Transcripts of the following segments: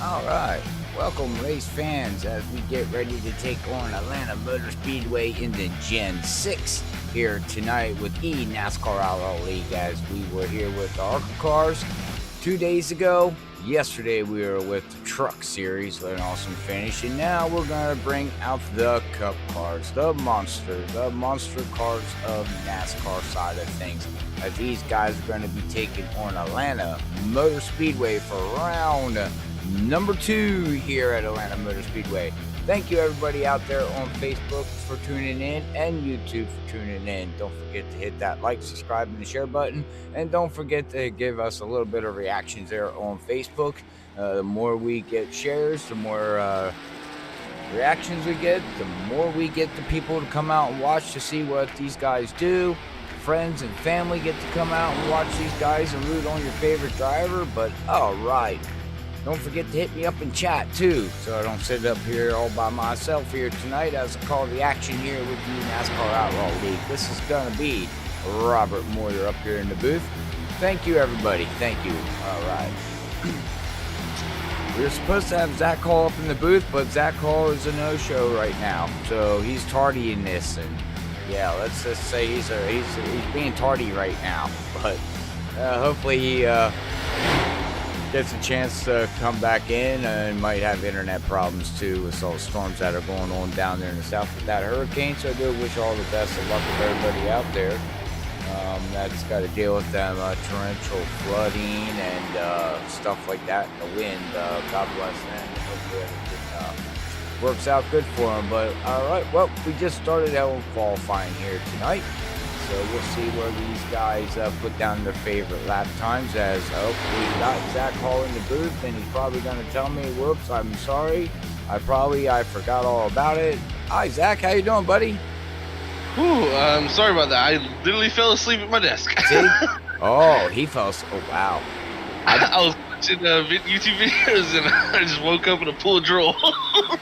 All right. Welcome, race fans, as we get ready to take on Atlanta Motor Speedway in the Gen 6 here tonight with NASCAR Outlaw League, as we were here with the ARCA cars 2 days ago. Yesterday, we were with the Truck Series, an awesome finish, and now we're going to bring out the Cup cars, the monster cars of NASCAR side of things, as these guys are going to be taking on Atlanta Motor Speedway for round number 2 here at Atlanta Motor Speedway. Thank you everybody out there on Facebook for tuning in and YouTube for tuning in. Don't forget to hit that like, subscribe, and the share button. And don't forget to give us a little bit of reactions there on Facebook. The more we get shares, the more reactions we get, the more we get the people to come out and watch to see what these guys do. Friends and family get to come out and watch these guys and root on your favorite driver. But all right. Don't forget to hit me up in chat too, so I don't sit up here all by myself here tonight as I call the action here with the NASCAR Outlaw League. This is going to be Robert Moyer up here in the booth. Thank you, everybody. Thank you. All right. We were supposed to have Zach Hall up in the booth, but Zach Hall is a no-show right now, so he's tardy in this. And yeah, let's just say he's being tardy right now. But hopefully he gets a chance to come back in, and might have internet problems too with all the storms that are going on down there in the south with that hurricane. So I do wish all the best of luck with everybody out there that's got to deal with them torrential flooding and stuff like that, and the wind. God bless them. Hopefully everything works out good for them. But all right, well, we just started out qualifying here tonight. So we'll see where these guys put down their favorite lap times. As we got Zach Hall in the booth, and he's probably going to tell me, "Whoops, I'm sorry. I forgot all about it." Hi, Zach. How you doing, buddy? I'm sorry about that. I literally fell asleep at my desk. See? Oh, he fell. Oh, wow. I was watching YouTube videos, and I just woke up in a pool of drool. Oh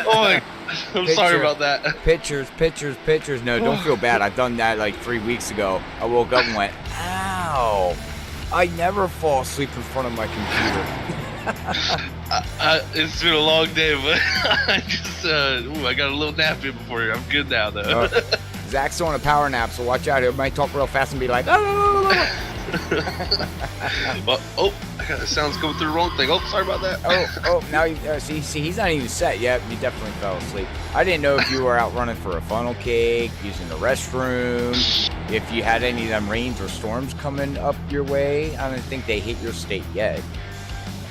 my! I'm sorry about that. Pictures. No, don't feel bad. I've done that like 3 weeks ago. I woke up and went, "Ow!" I never fall asleep in front of my computer. It's been a long day, but I just I got a little nap in before you. I'm good now, though. Zach's on a power nap, so watch out. He might talk real fast and be like, "Oh." Well, I got the sounds coming through the wrong thing. Oh, sorry about that. Now you see, he's not even set yet. You definitely fell asleep. I didn't know if you were out running for a funnel cake, using the restroom, if you had any of them rains or storms coming up your way. I don't think they hit your state yet.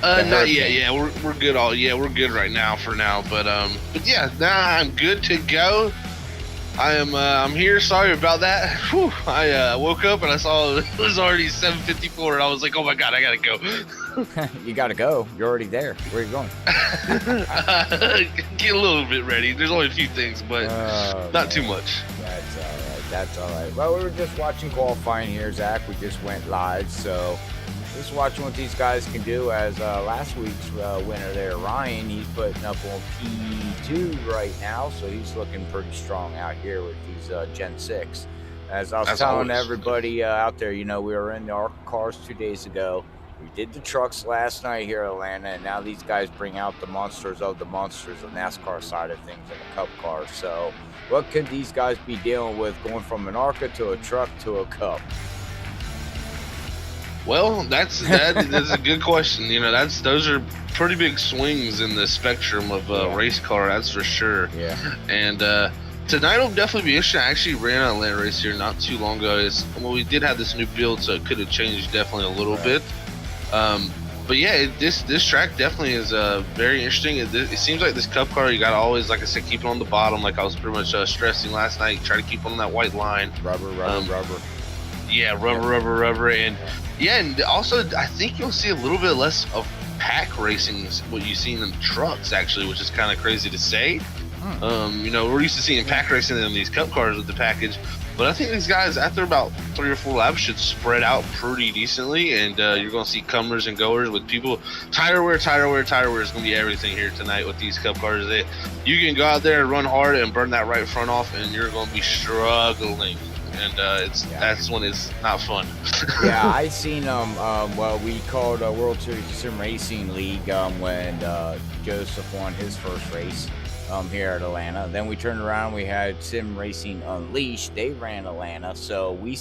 Not yet. Yeah, we're good. We're good right now for now. But yeah, I'm good to go. I'm here. Sorry about that. Whew. I woke up and I saw it was already 7:54, and I was like, "Oh my god, I gotta go." You gotta go. You're already there. Where are you going? Get a little bit ready. There's only a few things, but not too much. That's all right. Well, we were just watching qualifying here, Zach. We just went live, so just watching what these guys can do. As last week's winner there, Ryan, he's putting up on P2 right now, so he's looking pretty strong out here with these Gen 6. As I was telling everybody out there, we were in the ARCA cars 2 days ago. We did the trucks last night here in Atlanta, and now these guys bring out the monsters of NASCAR side of things and the Cup cars. So what could these guys be dealing with going from an ARCA to a truck to a Cup? Well, that's a good question. Those are pretty big swings in the spectrum of race car, that's for sure. Yeah. And tonight will definitely be interesting. I actually ran an Atlanta race here not too long ago. We did have this new build, so it could have changed definitely a little bit. But yeah, this track definitely is very interesting. It seems like this Cup car, you got to always, like I said, keep it on the bottom, like I was pretty much stressing last night. Try to keep on that white line. Rubber. Yeah, rubber. And also, I think you'll see a little bit less of pack racing, what you've seen in trucks, actually, which is kind of crazy to say. We're used to seeing pack racing in these Cup cars with the package. But I think these guys, after about 3 or 4 laps, should spread out pretty decently, and you're going to see comers and goers with people. Tire wear is going to be everything here tonight with these Cup cars. You can go out there and run hard and burn that right front off, and you're going to be struggling. and that's when it's not fun. Yeah, I seen well, we called World Series of Sim Racing League when Joseph won his first race here at Atlanta. Then we turned around, we had Sim Racing Unleashed. They ran Atlanta, so I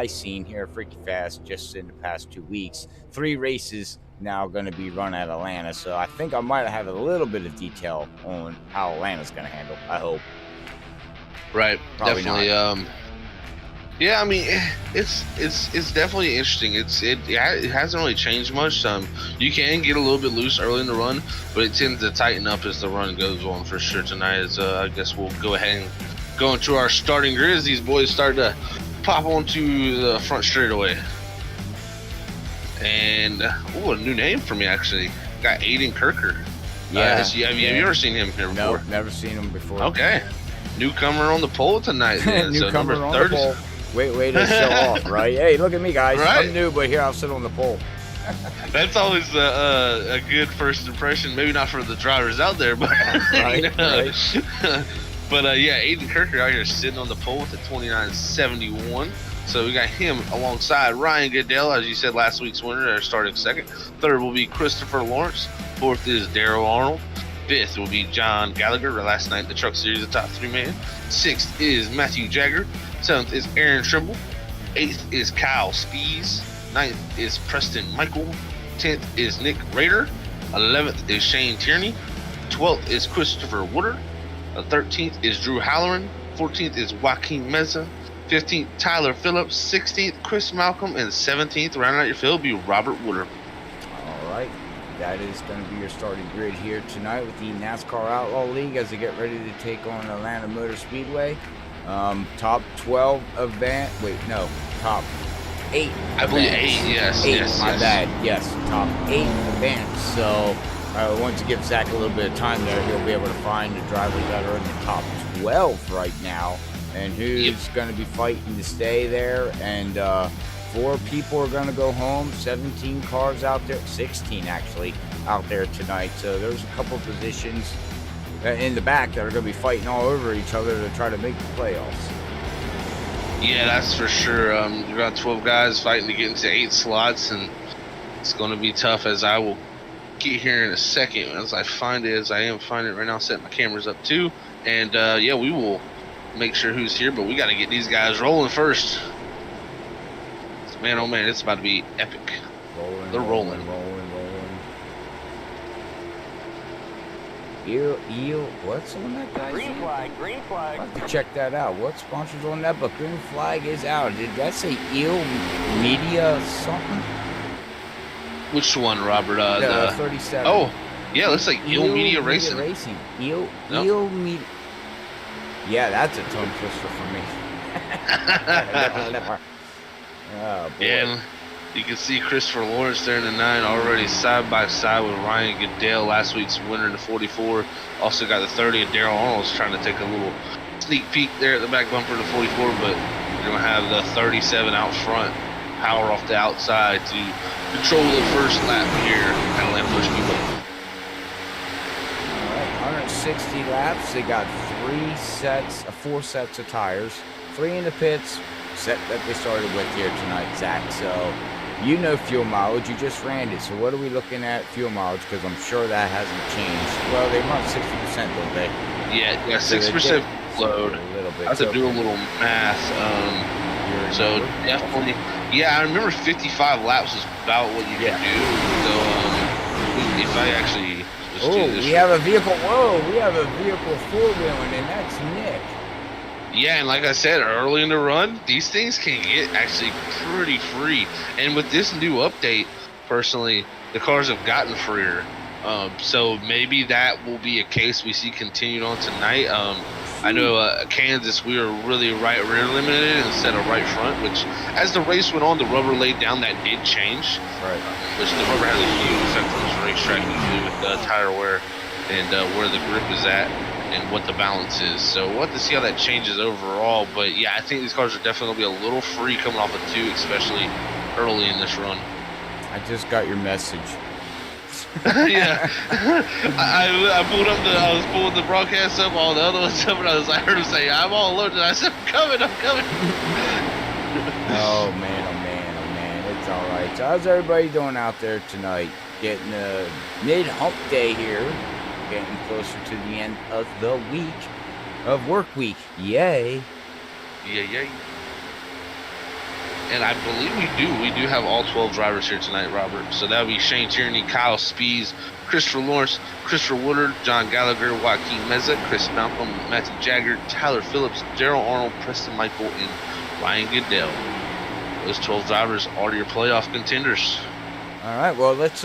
seen here Freaky Fast just in the past 2 weeks, 3 races now going to be run at Atlanta. So I think I might have a little bit of detail on how Atlanta's going to handle. I hope. Right, Probably definitely. not. Yeah, I mean, it's definitely interesting. It hasn't really changed much. You can get a little bit loose early in the run, but it tends to tighten up as the run goes on for sure. Tonight is I guess we'll go ahead and go into our starting grid as these boys start to pop onto the front straightaway. And a new name for me actually. Got Aiden Kirker. Yeah. Have you ever seen him here before? No, never seen him before. Okay. Newcomer on the pole tonight. Then. Newcomer so number on 30. the pole. Way to show off, right? Hey, look at me, guys. Right. I'm new, but here I'll sit on the pole. That's always a good first impression. Maybe not for the drivers out there, but Right. But yeah, Aiden Kirker out here sitting on the pole with the 29.71. So we got him alongside Ryan Goodell, as you said, last week's winner, starting second. Third will be Christopher Lawrence. Fourth is Daryl Arnold. Fifth will be John Gallagher, last night in the Truck Series, the top 3 man. Sixth is Matthew Jagger. Seventh is Aaron Trimble. Eighth is Kyle Spees. Ninth is Preston Michael. 10th is Nick Rader. 11th is Shane Tierney. 12th is Christopher Woodard. 13th is Drew Halloran. 14th is Joaquin Meza. 15th, Tyler Phillips. 16th, Chris Malcolm. And 17th, rounding out your field, will be Robert Woodard. All right. That is going to be your starting grid here tonight with the NASCAR Outlaw League as they get ready to take on Atlanta Motor Speedway. Top 12 event. Wait, no. Top 8. I believe 8, yes. 8, yes, my yes. bad. Yes, top 8 events. So I want to give Zach a little bit of time there. He'll be able to find the drivers that are in the top 12 right now and who's going to be fighting to stay there. And 4 people are going to go home. 17 cars out there. 16 actually out there tonight. So there's a couple positions in the back that are going to be fighting all over each other to try to make the playoffs. Yeah, that's for sure. You got 12 guys fighting to get into 8 slots, and it's going to be tough, as I will get here in a second as I find it, as I am finding it right now, setting my cameras up too. And yeah, we will make sure who's here, but we got to get these guys rolling first. Man, oh man, it's about to be epic. They're rolling. Eel, what's on that guy's Green flag. I'll have to check that out. What sponsors on that? But green flag is out. Did that say Eel Media something? Which one, Robert? The 37. Oh, yeah, looks like Eel Media Racing. Eel Media. Yeah, that's a tongue twister for me. Oh, boy. And you can see Christopher Lawrence there in the 9 already side by side with Ryan Goodell, last week's winner in the 44. Also got the 30, and Daryl Arnold's trying to take a little sneak peek there at the back bumper of the 44, but you're going to have the 37 out front, power off the outside to control the first lap here at Atlanta Motor Speedway. All right, 160 laps. They got 4 sets of tires, 3 in the pits, set that they started with here tonight, Zach. So you know fuel mileage, you just ran it. So what are we looking at fuel mileage? Because I'm sure that hasn't changed. Well, they run 60%, don't they? Yeah, 6% load. A little bit. I have to do a little math. So definitely, yeah, I remember 55 laps was about what you could do. So if I actually just do this, we have a vehicle. Whoa, we have a vehicle 4-wheeling, and that's Nick. Yeah, and like I said, early in the run, these things can get actually pretty free. And with this new update, personally, the cars have gotten freer. So maybe that will be a case we see continued on tonight. I know Kansas, we were really right rear limited instead of right front, which as the race went on, the rubber laid down, that did change. Right. Which the rubber has a huge effect on this racetrack, usually with tire wear and where the grip is at and what the balance is. So we'll have to see how that changes overall. But yeah, I think these cars are definitely going to be a little free coming off of 2, especially early in this run. I just got your message. Yeah, I pulled up I was pulling the broadcast up, all the other ones up, and I heard him say, "I'm all loaded." I said, "I'm coming, I'm coming." Oh man, oh man, oh man. It's all right. So how's everybody doing out there tonight? Getting a mid-hump day here. Getting closer to the end of the week, of work week. Yay. Yeah. And I believe we do have all 12 drivers here tonight, Robert. So that would be Shane Tierney, Kyle Spees, Christopher Lawrence, Christopher Woodard, John Gallagher, Joaquin Meza, Chris Malcolm, Matthew Jagger, Tyler Phillips, Daryl Arnold, Preston Michael, and Ryan Goodell. Those 12 drivers are your playoff contenders. All right, well, let's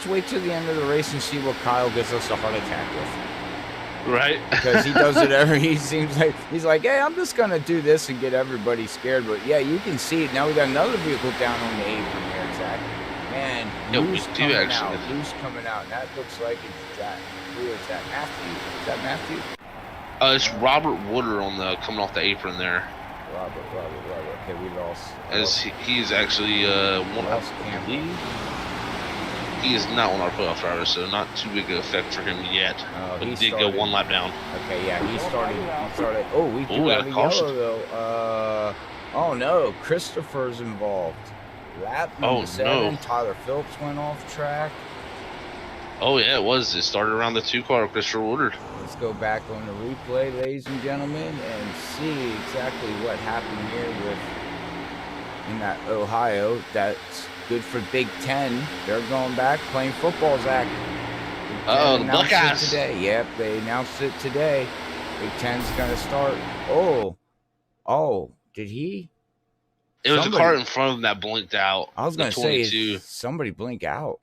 wait till the end of the race and see what Kyle gives us a heart attack with. Right? Because he does it he seems like, he's like, hey, I'm just going to do this and get everybody scared. But yeah, you can see it. Now we got another vehicle down on the apron here, Zach. Man, who's coming out? Who's coming out? And that looks like it's Zach. Who is that? Matthew. Is that Matthew? It's Robert Woodard coming off the apron there. Robert. Okay, we lost. As he is actually one of he is not one of our playoff drivers, so not too big of an effect for him yet. But he did go one lap down. Okay, yeah, he started. Oh, we do have a yellow though. Oh no, Christopher's involved. Lap number 7. No. Tyler Phillips went off track. Oh yeah, it was. It started around the 2 car of Christopher Woodard. Let's go back on the replay, ladies and gentlemen, and see exactly what happened here in that Ohio. That's good for Big Ten. They're going back playing football, Zach. Oh, the Buckeyes today. Yep, they announced it today. Big Ten's gonna start. Oh, did he? It was a car in front of him that blinked out. I was gonna say, somebody blink out.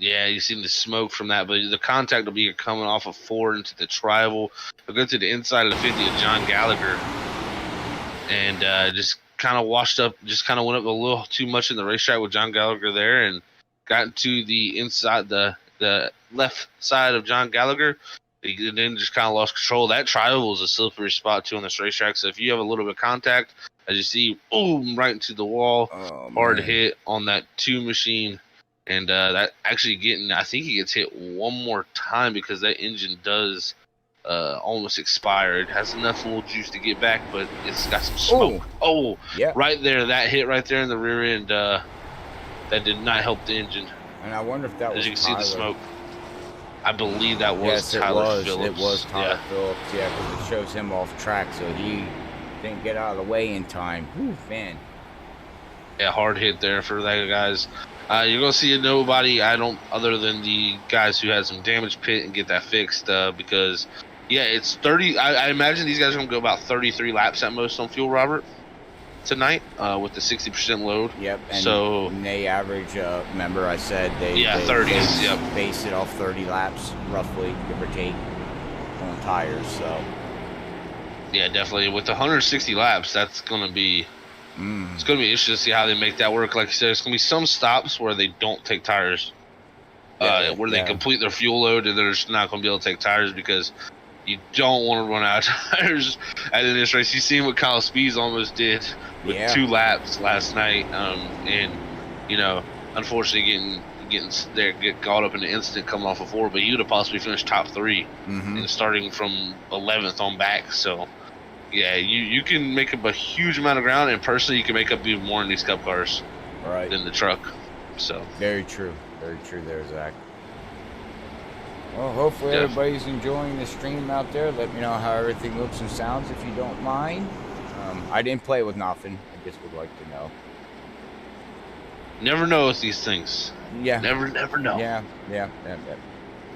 Yeah, you seen the smoke from that, but the contact will be coming off of 4 into the tribal. They'll go to the inside of the 50 of John Gallagher, and just kind of washed up, just kind of went up a little too much in the racetrack with John Gallagher there, and got into the inside, the left side of John Gallagher. He then just kind of lost control. That tribal is a slippery spot too on this racetrack, so if you have a little bit of contact, as you see, boom, right into the wall, hard hit on that 2 machine. And that actually I think he gets hit one more time because that engine does almost expire. It has enough little juice to get back, but it's got some smoke. Yeah. Right there, that hit right there in the rear end, that did not help the engine. And I wonder if that was As you can see the smoke. I believe that was Tyler Phillips. It was Tyler Phillips, yeah, because it shows him off track, so he didn't get out of the way in time. Whew, man. Yeah, hard hit there for that, guys. You're gonna see nobody other than the guys who had some damage pit and get that fixed because it's 30. I imagine these guys are gonna go about 33 laps at most on fuel, Robert, tonight with the 60% load. Yep. And they average. Remember, I said they 30s. Base it off 30 laps roughly, give or take, on tires. So yeah, definitely with 160 laps, that's gonna be. It's going to be interesting to see how they make that work. Like you said, there's going to be some stops where they don't take tires, where they complete their fuel load and they're just not going to be able to take tires because you don't want to run out of tires at this race. You seen what Kyle Spees almost did with 2 laps last night, and unfortunately get caught up in the incident coming off of 4, but he would have possibly finished top 3 and starting from 11th on back. So. Yeah, you can make up a huge amount of ground, and personally, you can make up even more in these Cup cars than the truck. So very true there, Zach. Well, hopefully everybody's enjoying the stream out there. Let me know how everything looks and sounds if you don't mind. I didn't play with nothing. I just would like to know. Never know with these things. Yeah. Never know. Yeah.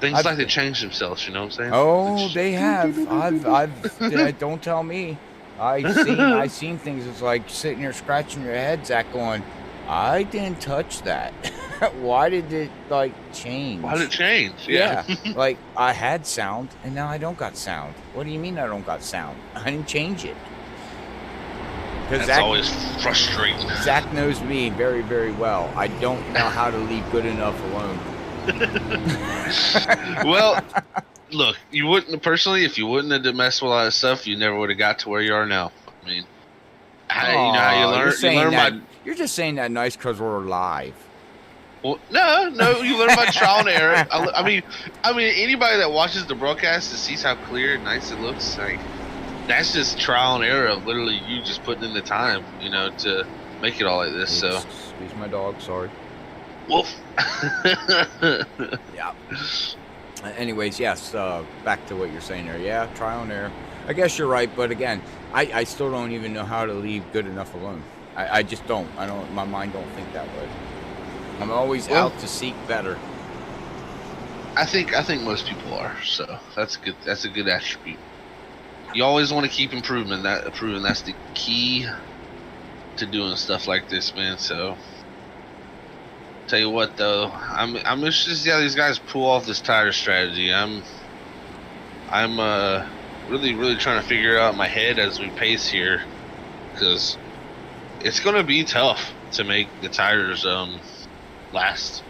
Things like they change themselves, you know what I'm saying? Oh, they have. I've don't tell me. I've seen things. It's like sitting here scratching your head, Zach, going, I didn't touch that. Why did it change? Why did it change? Yeah. Like I had sound and now I don't got sound. What do you mean I don't got sound? I didn't change it. That's always frustrating. Zach knows me very, very well. I don't know how to leave good enough alone. Well, look, you wouldn't personally, if you wouldn't have messed with all that stuff, you never would have got to where you are now. I mean, you know how you learn. You're just saying that nice because we're live. Well, no, you learn by trial and error. I mean, anybody that watches the broadcast and sees how clear and nice it looks, like that's just trial and error of literally you just putting in the time, to make it all like this. So, Excuse my dog. Sorry. Wolf. Yeah. Anyways, yes. Back to what you're saying there. Yeah, trial and error. I guess you're right, but again, I still don't even know how to leave good enough alone. I just don't. I don't. My mind don't think that way. I'm always out to seek better. I think most people are. So that's good. That's a good attribute. You always want to keep improving. That's the key to doing stuff like this, man. So, tell you what, though, I'm interested to see how these guys pull off this tire strategy. I'm really trying to figure out in my head as we pace here, because it's gonna be tough to make the tires last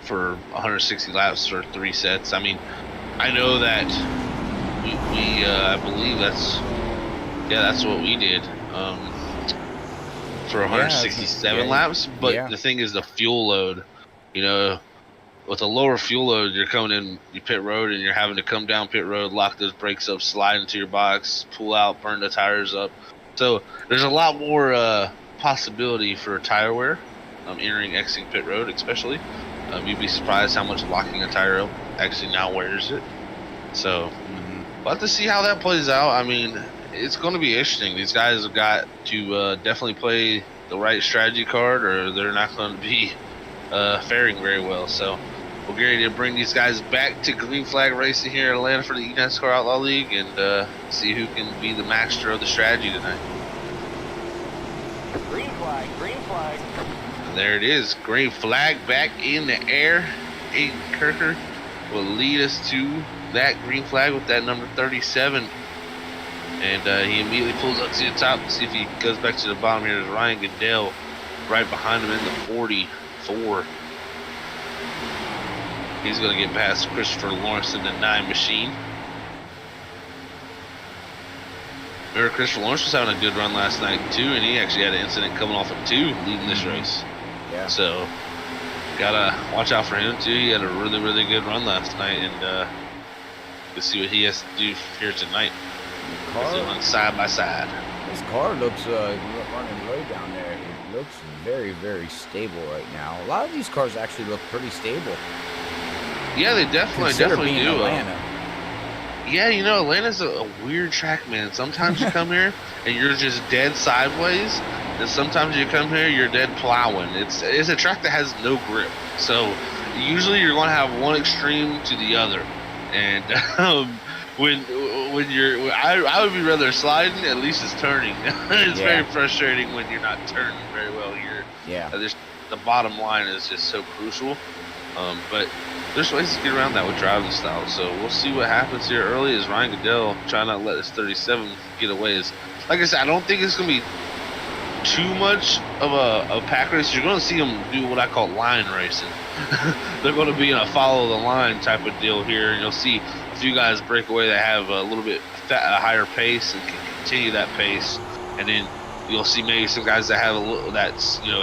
for 160 laps for 3 sets. I mean, I know that we I believe that's what we did for 167 laps. But the thing is, the fuel load, with a lower fuel load, you're coming in your pit road and you're having to come down pit road, lock those brakes up, slide into your box, pull out, burn the tires up. So there's a lot more possibility for tire wear entering, exiting pit road, especially. You'd be surprised how much locking a tire up actually now wears it. So we'll have to see how that plays out. I mean, it's going to be interesting. These guys have got to definitely play the right strategy card, or they're not going to be faring very well. So we'll get ready to bring these guys back to green flag racing here in Atlanta for the NASCAR Outlaw League, and see who can be the master of the strategy tonight. Green flag, green flag. And there it is, green flag back in the air. Aiden Kirker will lead us to that green flag with that number 37. And he immediately pulls up to the top to see if he goes back to the bottom. Here is Ryan Goodell right behind him in the 44. He's going to get past Christopher Lawrence in the 9 machine. Remember, Christopher Lawrence was having a good run last night too, and he actually had an incident coming off of 2 leading this race. Yeah. So gotta watch out for him too. He had a really good run last night, and we'll see what he has to do here tonight. Car runs side by side. His car looks running low down there. It looks very stable right now. A lot of these cars actually look pretty stable. Yeah, they definitely do. Atlanta. Yeah, Atlanta's a weird track, man. Sometimes you come here and you're just dead sideways, and sometimes you come here you're dead plowing. It's a track that has no grip, so usually you're going to have one extreme to the other. And when I would be rather sliding, at least it's turning. It's very frustrating when you're not turning very well here. Yeah. The bottom line is just so crucial. But there's ways to get around that with driving style. So we'll see what happens here early as Ryan Goodell try not to let this 37 get away. Like I said, I don't think it's going to be too much of a pack race. You're going to see them do what I call line racing. They're going to be in a follow the line type of deal here, and you'll see a few guys break away that have a little bit higher pace and can continue that pace, and then you'll see maybe some guys that have a little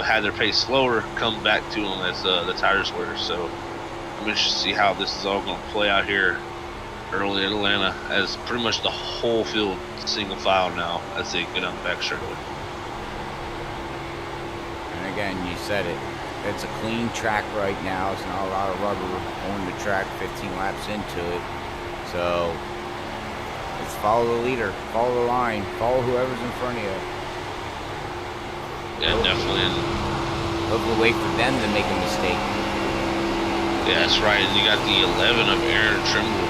had their pace slower come back to them as the tires wear. So I'm interested to see how this is all going to play out here early in Atlanta, as pretty much the whole field single file now as they get on the back straightaway. And again, you said it. It's a clean track right now. It's not a lot of rubber on the track 15 laps into it. So it's follow the leader, follow the line, follow whoever's in front of you. Yeah, definitely. Hopefully wait for them to make a mistake. Yeah, that's right. And you got the 11 of Aaron Trimble.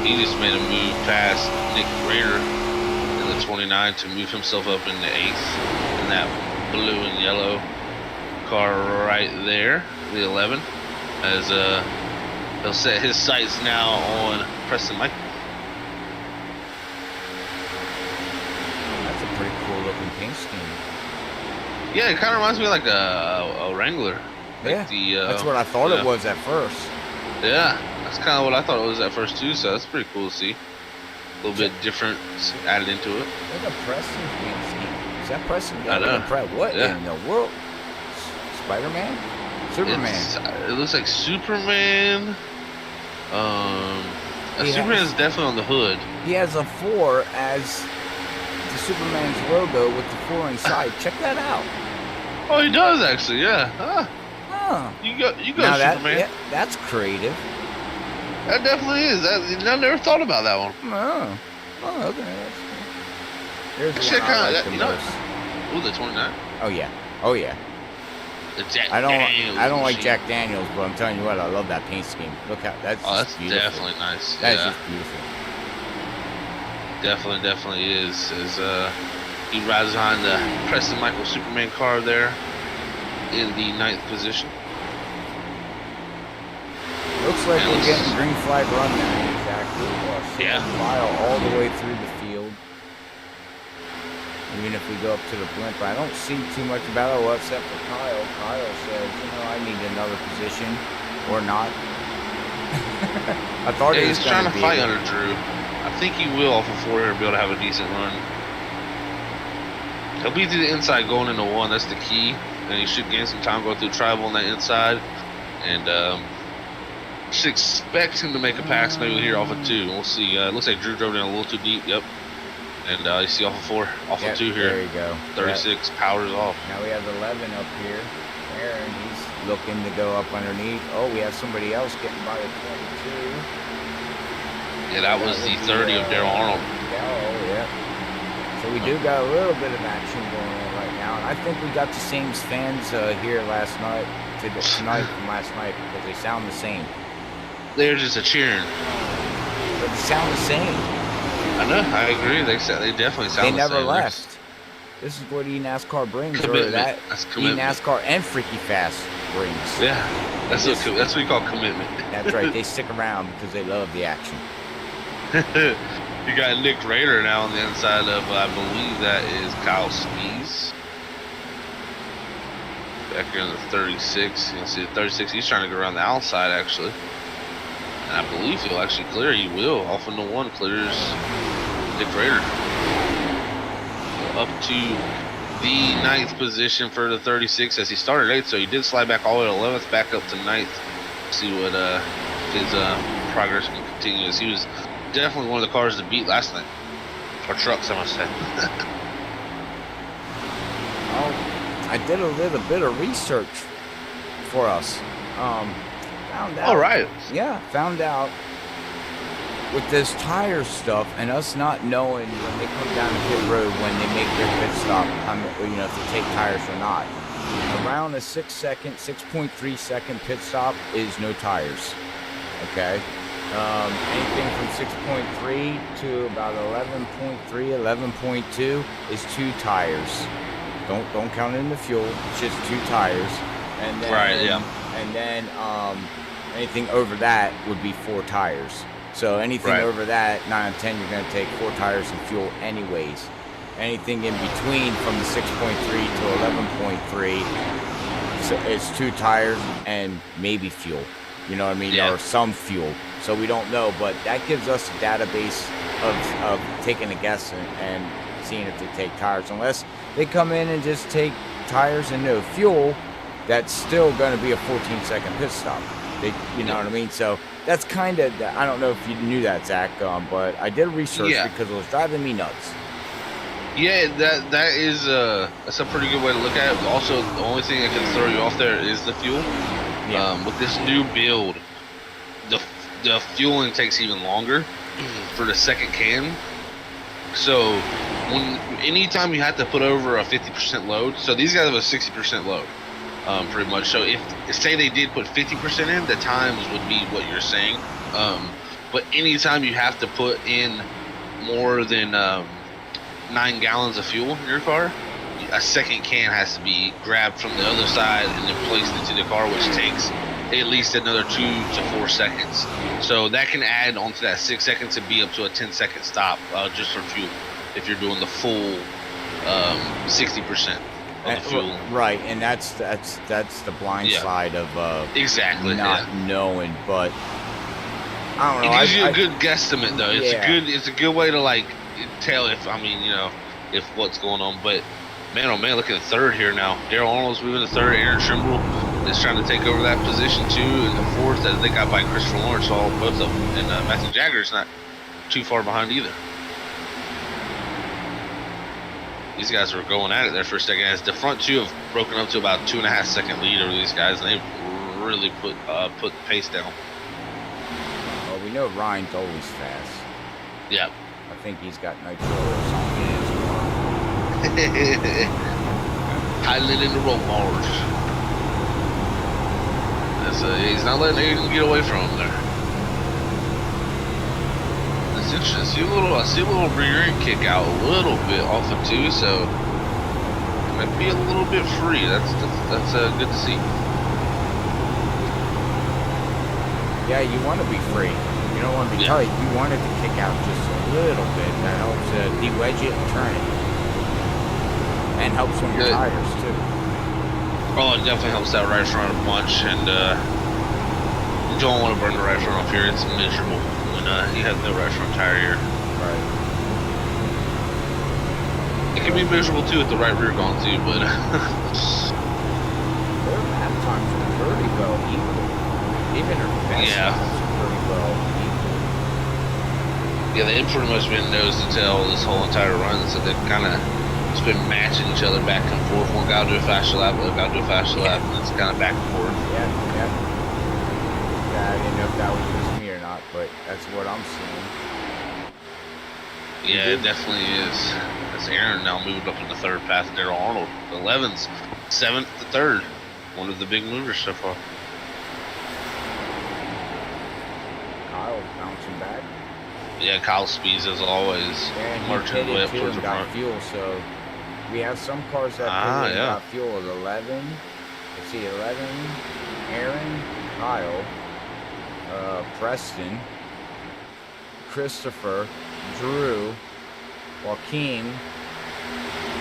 He just made a move past Nick Rader in the 29 to move himself up in the 8th in that blue and yellow car right there, the 11, as he'll set his sights now on Preston Michael. That's a pretty cool looking paint scheme. Yeah, it kind of reminds me of like a Wrangler. Like that's what I thought it was at first. Yeah, that's kind of what I thought it was at first too, so that's pretty cool to see. A little bit different added into it. Look at Preston's paint scheme. Is that Preston? I know. What in the world? Spider-Man? Superman. It looks like Superman. Superman's definitely on the hood. He has a 4 as the Superman's logo with the 4 inside. Check that out. Oh, he does actually, yeah. Huh. You go, Now Superman. That's creative. That definitely is. I never thought about that one. Oh, okay. Here's the Shit, one I like the you know, most. Ooh, the 29. Oh yeah. The Jack I don't like machine. Jack Daniels, but I'm telling you what, I love that paint scheme. Look how that's beautiful. Definitely nice. That's just beautiful. Definitely is. He rides behind the Preston Michael Superman car there in the 9th position. Looks like we're getting green flag run now. Exactly. Yeah. File all the way through the field. Even if we go up to the blimp, I don't see too much about it except for Kyle. Kyle says, I need another position or not. I thought he was trying to fight under Drew. I think he will off of 4 here be able to have a decent run. He'll be to the inside going into 1. That's the key. And he should gain some time going through tribal on that inside. And should expect him to make a pass maybe here off of 2. We'll see. It looks like Drew drove down a little too deep. Yep. And you see off of 4, off of 2 here. There you go. 36 powers off. Now we have 11 up here. Aaron, he's looking to go up underneath. Oh, we have somebody else getting by the 22. Yeah, that was the 30 of Daryl Arnold. Oh, yeah. So we do got a little bit of action going on right now. And I think we got the same fans here tonight from last night because they sound the same. They're just a cheering. But they sound the same. I know, I agree. They definitely sound the same. They never left. This is what eNASCAR brings. Commitment. Or that That's commitment. eNASCAR and Freaky Fast brings. Yeah, that's what we call commitment. That's right. They stick around because they love the action. You got Nick Rader now on the inside of, I believe that is Kyle Spees. Back here in the 36. You can see the 36. He's trying to go around the outside, actually. And I believe he'll actually clear. He will. Off into 1 clears Nick Rader. Up to the 9th position for the 36 as he started 8th. So he did slide back all the way to 11th, back up to 9th. See what his progress can continue as he was definitely one of the cars to beat last night. Or trucks, I must say. Well, I did a little bit of research for us. Found out. All right. Yeah, found out with this tire stuff and us not knowing when they come down the pit road when they make their pit stop, if they take tires or not. Around a 6.3 second pit stop is no tires. Okay. Anything from 6.3 to about 11.3, 11.2 is 2 tires. Don't count in the fuel. It's just 2 tires. And then, right. Yeah. And then anything over that would be 4 tires. So anything over that, 9 and 10, you're going to take 4 tires and fuel anyways. Anything in between from the 6.3 to 11.3, so it's 2 tires and maybe fuel. You know what I mean? Yeah. Or some fuel. So we don't know, but that gives us a database of taking a guess and seeing if they take tires. Unless they come in and just take tires and no fuel, that's still going to be a 14-second pit stop. You know what I mean? So that's kind of, I don't know if you knew that, Zach, but I did research because it was driving me nuts. Yeah, that's a pretty good way to look at it. Also, the only thing that can throw you off there is the fuel. Yeah. With this new build, the fueling takes even longer for the second can. So anytime you have to put over a 50% load, so these guys have a 60% load. Pretty much. So if say they did put 50% in, the times would be what you're saying. But anytime you have to put in more than 9 gallons of fuel in your car, a second can has to be grabbed from the other side and then placed into the car, which takes at least another 2 to 4 seconds. So that can add onto that 6 seconds to be up to a 10-second stop just for fuel if you're doing the full 60%. Fuel. Right, and that's the blind side of exactly not knowing, but I don't know. It gives you a good guesstimate though. It's a good way to like tell if if what's going on. But Man, oh man, look at the third here now. Daryl Arnold's moving to third. Aaron Trimble is trying to take over that position too. In the fourth, they got by Christopher Lawrence, all both of them. And Matthew Jagger's not too far behind either. These guys were going at it there for a second. As the front two have broken up to about 2.5 second lead over these guys, and they've really put the pace down. Well, we know Ryan's always fast. Yeah. I think he's got nitro or something in his car. Piling in the road bars. He's not letting Aiden get away from him there. It's interesting. I see a little rear end kick out a little bit off of two, so it might be a little bit free. That's good to see. Yeah, you want to be free. You don't want to be tight. You want it to kick out just a little bit. That helps de-wedge it and turn it. And helps on your tires, too. Oh, it definitely helps that right front a bunch. And you don't want to burn the right front off here. It's miserable when you have no right front tire here. Right. It can be miserable, too, with the right rear gone, too, but... Their lap times are pretty well equal. Even their best times are pretty well equal. Yeah, they've pretty much been nose to tail this whole entire run, so they've kind of just been matching each other back and forth. One guy will do a faster lap, the other guy will do a faster lap, and it's kind of back and forth. Yeah. I didn't know if that was just me or not, but that's what I'm seeing. Yeah, it definitely is. That's Aaron now moved up in the third path of Daryl Arnold. The 11's 7th to 3rd. One of the big movers so far. Kyle's bouncing back. Yeah, Kyle speeds as always. And marching he way up pitted towards too the and got front. fuel, so we have some cars that pitted and got fuel at 11. Let's see, 11, Aaron, Kyle, Preston, Christopher, Drew, Joaquin,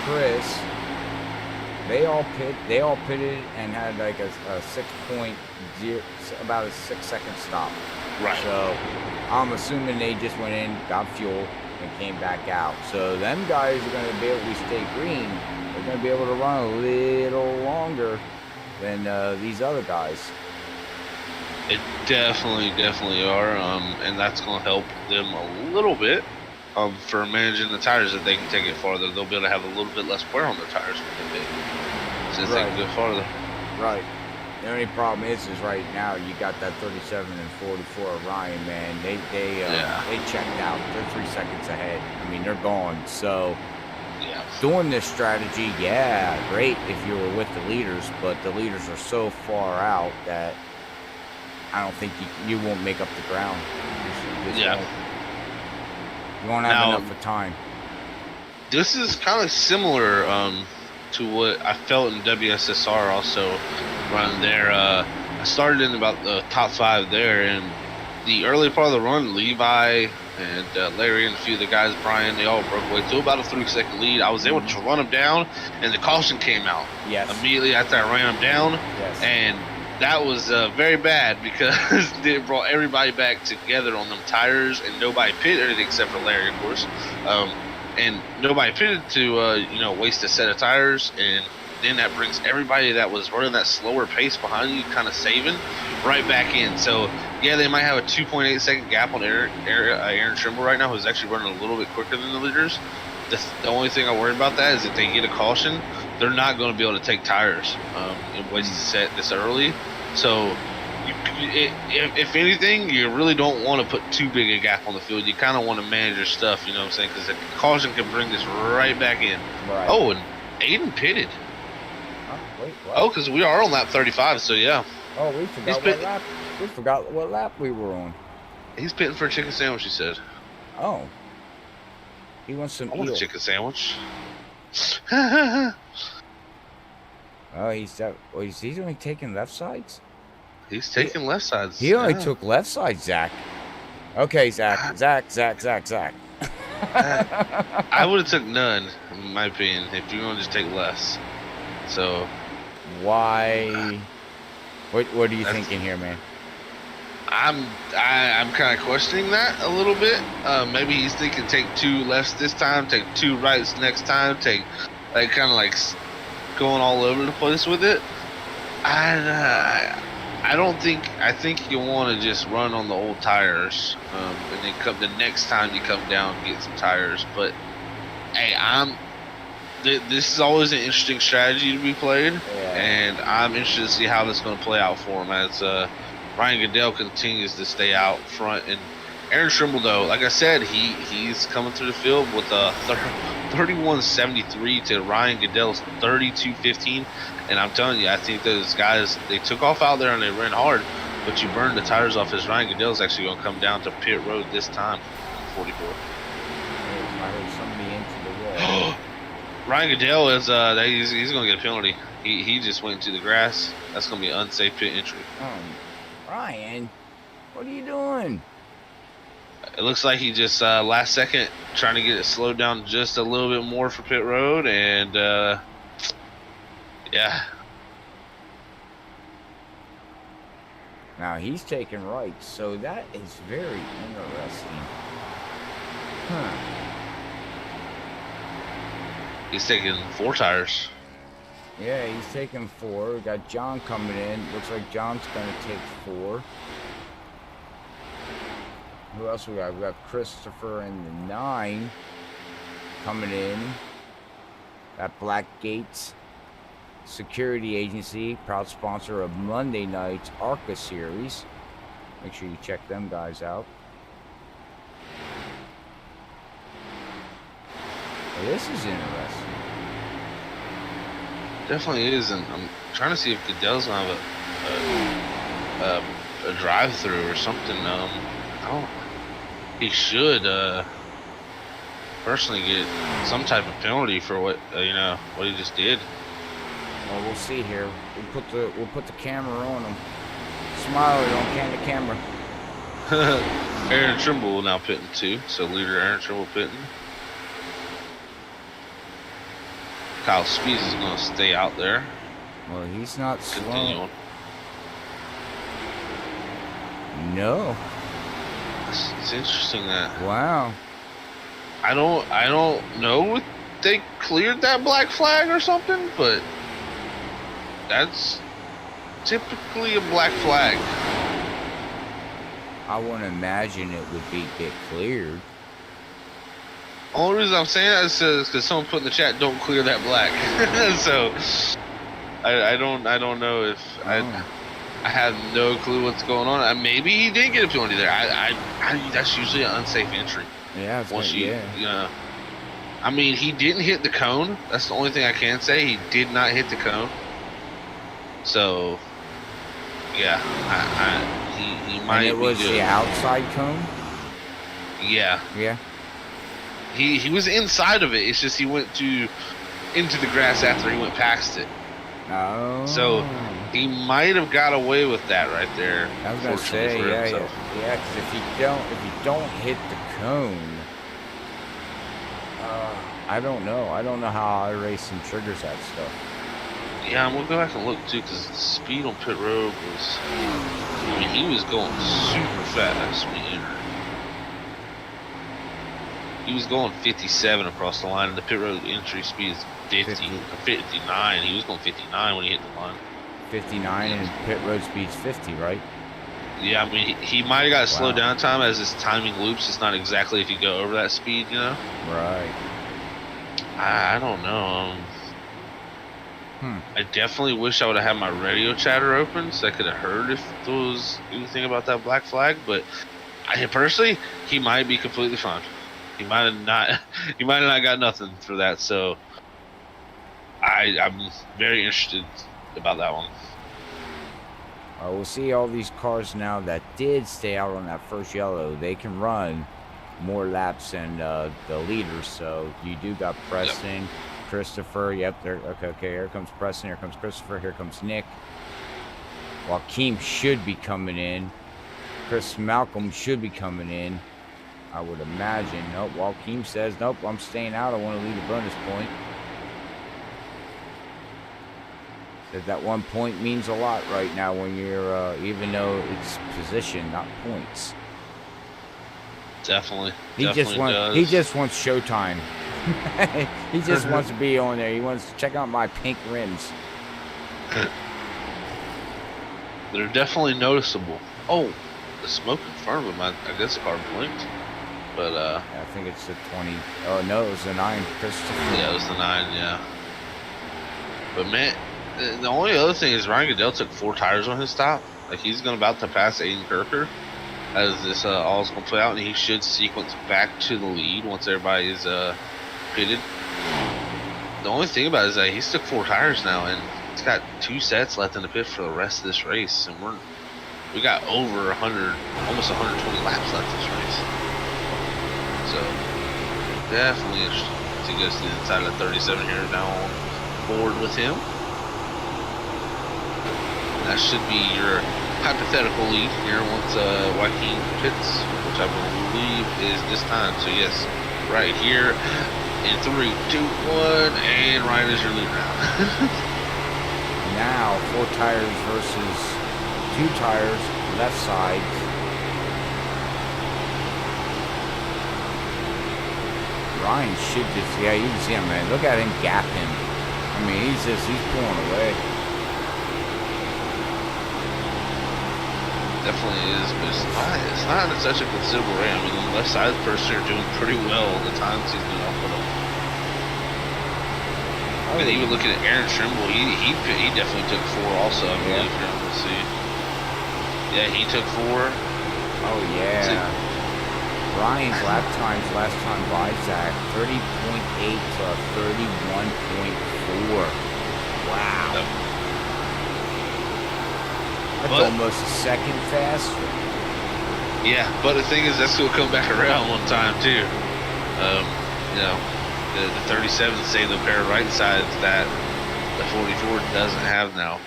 Chris. They all pitted and had like a 6.0, about a 6-second stop. Right. So I'm assuming they just went in, got fuel, and came back out. So them guys are going to be able to stay green. They're going to be able to run a little longer than these other guys. It definitely are, and that's going to help them a little bit for managing the tires. That they can take it farther, they'll be able to have a little bit less wear on their tires since they can go farther. Right. The only problem is right now you got that 37 and 44 of Ryan, man. They checked out. They're 3 seconds ahead. I mean, they're gone. So doing this strategy, great if you were with the leaders, but the leaders are so far out that I don't think you won't make up the ground. You won't have enough of time. This is kind of similar to what I felt in WSSR also running there. I started in about the top 5 there, and the early part of the run, Levi and Larry and a few of the guys, Brian, they all broke away to about a 3-second lead. I was able to run them down, and the caution came out immediately after I ran them down, and that was very bad because it brought everybody back together on them tires, and nobody pitted except for Larry, of course. And nobody pitted to waste a set of tires, and then that brings everybody that was running that slower pace behind you kind of saving right back in. So yeah, they might have a 2.8 second gap on Aaron Trimble right now, who's actually running a little bit quicker than the leaders. The only thing I worry about that is if they get a caution, they're not going to be able to take tires and waste the set this early. So if anything, you really don't want to put too big a gap on the field. You kind of want to manage your stuff, you know what I'm saying? Because the caution can bring this right back in. Right. Oh, and Aiden pitted. Wait, what? Oh, because we are on lap 35, so yeah. Oh, we forgot what lap we were on. He's pitting for a chicken sandwich, he said. Oh. He wants some I want a chicken sandwich. Oh, he's only taking left sides? He's taking left sides. He only took left side, Zach. Okay, Zach. Zach. I would have took none, in my opinion, if you want to just take less. So why? What are you thinking here, man? I'm kind of questioning that a little bit. Maybe he's thinking take 2 lefts this time, take 2 rights next time, take like kind of like going all over the place with it. I don't think. I think you want to just run on the old tires, and then come the next time you come down, get some tires. But hey, this is always an interesting strategy to be played, and I'm interested to see how this is going to play out for him as Ryan Goodell continues to stay out front. And Aaron Trimble, though, like I said, he's coming through the field with a 31.73 to Ryan Goodell's 32.15. And I'm telling you, I think those guys, they took off out there and they ran hard, but you burned the tires off as Ryan Goodell's actually going to come down to pit road this time, 44. I heard somebody into the wall. Ryan Goodell is he's going to get a penalty. He just went into the grass. That's going to be an unsafe pit entry. Ryan, what are you doing? It looks like he just last second trying to get it slowed down just a little bit more for pit road, and yeah. Now he's taking right, so that is very interesting. Huh. He's taking 4 tires. Yeah, he's taking 4. We got John coming in. Looks like John's gonna take 4. Who else we got? We got Christopher in the 9 coming in. Got Black Gates Security Agency, proud sponsor of Monday night's ARCA series. Make sure you check them guys out. Well, this is interesting. Definitely is, and I'm trying to see if Goodell's gonna have a drive-through or something. He should personally get some type of penalty for what what he just did. Well, we'll see here. We'll put the camera on him. Smiley, don't can the camera. Aaron Trimble will now pitting 2, so leader Aaron Trimble pitting. Kyle Speeds is going to stay out there. Well, he's not Continue slow. on. No. It's interesting that. Wow. I don't know if they cleared that black flag or something, but that's typically a black flag. I wouldn't imagine it would get cleared. Only reason I'm saying that is because someone put in the chat, "Don't clear that black." So I don't know if I have no clue what's going on. Maybe he did get a penalty there. That's usually an unsafe entry. Yeah. I mean, he didn't hit the cone. That's the only thing I can say. He did not hit the cone. So yeah, he might. And it was the outside cone. Yeah. Yeah. He was inside of it. It's just he went into the grass after he went past it. Oh. So he might have got away with that right there. I was gonna say, yeah. Because if you don't hit the cone, I don't know. I don't know how iRacing triggers that stuff. Yeah, I'm gonna go back and look too, because the speed on pit road was. I mean, he was going super fast when he entered. He was going 57 across the line, and the pit road entry speed is 59. He was going 59 when he hit the line. 59 and pit road speed's 50, right? Yeah, I mean, he might have got slowed down time as his timing loops. It's not exactly if you go over that speed, Right. I don't know. I definitely wish I would have had my radio chatter open so I could have heard if there was anything about that black flag. But personally, he might be completely fine. He might have not. He might have not got nothing for that. So I'm very interested about that one. We'll see all these cars now that did stay out on that first yellow. They can run more laps than the leaders. So you do got Preston, Christopher. Yep, there. Okay. Here comes Preston. Here comes Christopher. Here comes Nick. Joaquin should be coming in. Chris Malcolm should be coming in. I would imagine. Nope. Joaquin says, "Nope, I'm staying out. I want to lead a bonus point." That 1 point means a lot right now when you're, even though it's position, not points. Definitely. He just wants showtime. He just wants to be on there. He wants to check out my pink rims. They're definitely noticeable. Oh, the smoke in front of him. I guess the car blinked. But I think it's the 20. Oh no, it was the 9. Christopher. Yeah, it was the 9. Yeah. But man, the only other thing is Ryan Goodell took 4 tires on his stop. Like he's about to pass Aiden Kirker as this all is going to play out, and he should sequence back to the lead once everybody is pitted. The only thing about it is that he's took 4 tires now, and he's got 2 sets left in the pit for the rest of this race, and we got over 100, almost 120 laps left this race. So definitely interesting to go to the inside of 37 here now on board with him. That should be your hypothetical lead here once Joaquin pits, which I believe is this time. So yes, right here in 3, 2, 1, and Ryan is your lead now. Now 4 tires versus 2 tires left side. Ryan should just, yeah, you can see him, man. Look at him gap him. I mean, he's pulling away. Definitely is, but it's not in such a considerable rate. I mean, the left side person are doing pretty well the times he's been off with them. And even looking at Aaron Trimble, he definitely took 4 also, I believe. Here, let's see. Yeah, he took 4. Oh yeah. Ryan's lap times last time by Zach 30.8 to 31.4. Wow. Yep. That's almost a second faster. Yeah, but the thing is, that's going to come back around one time too. You know, the 37s say the pair of right sides that the 44 doesn't have now.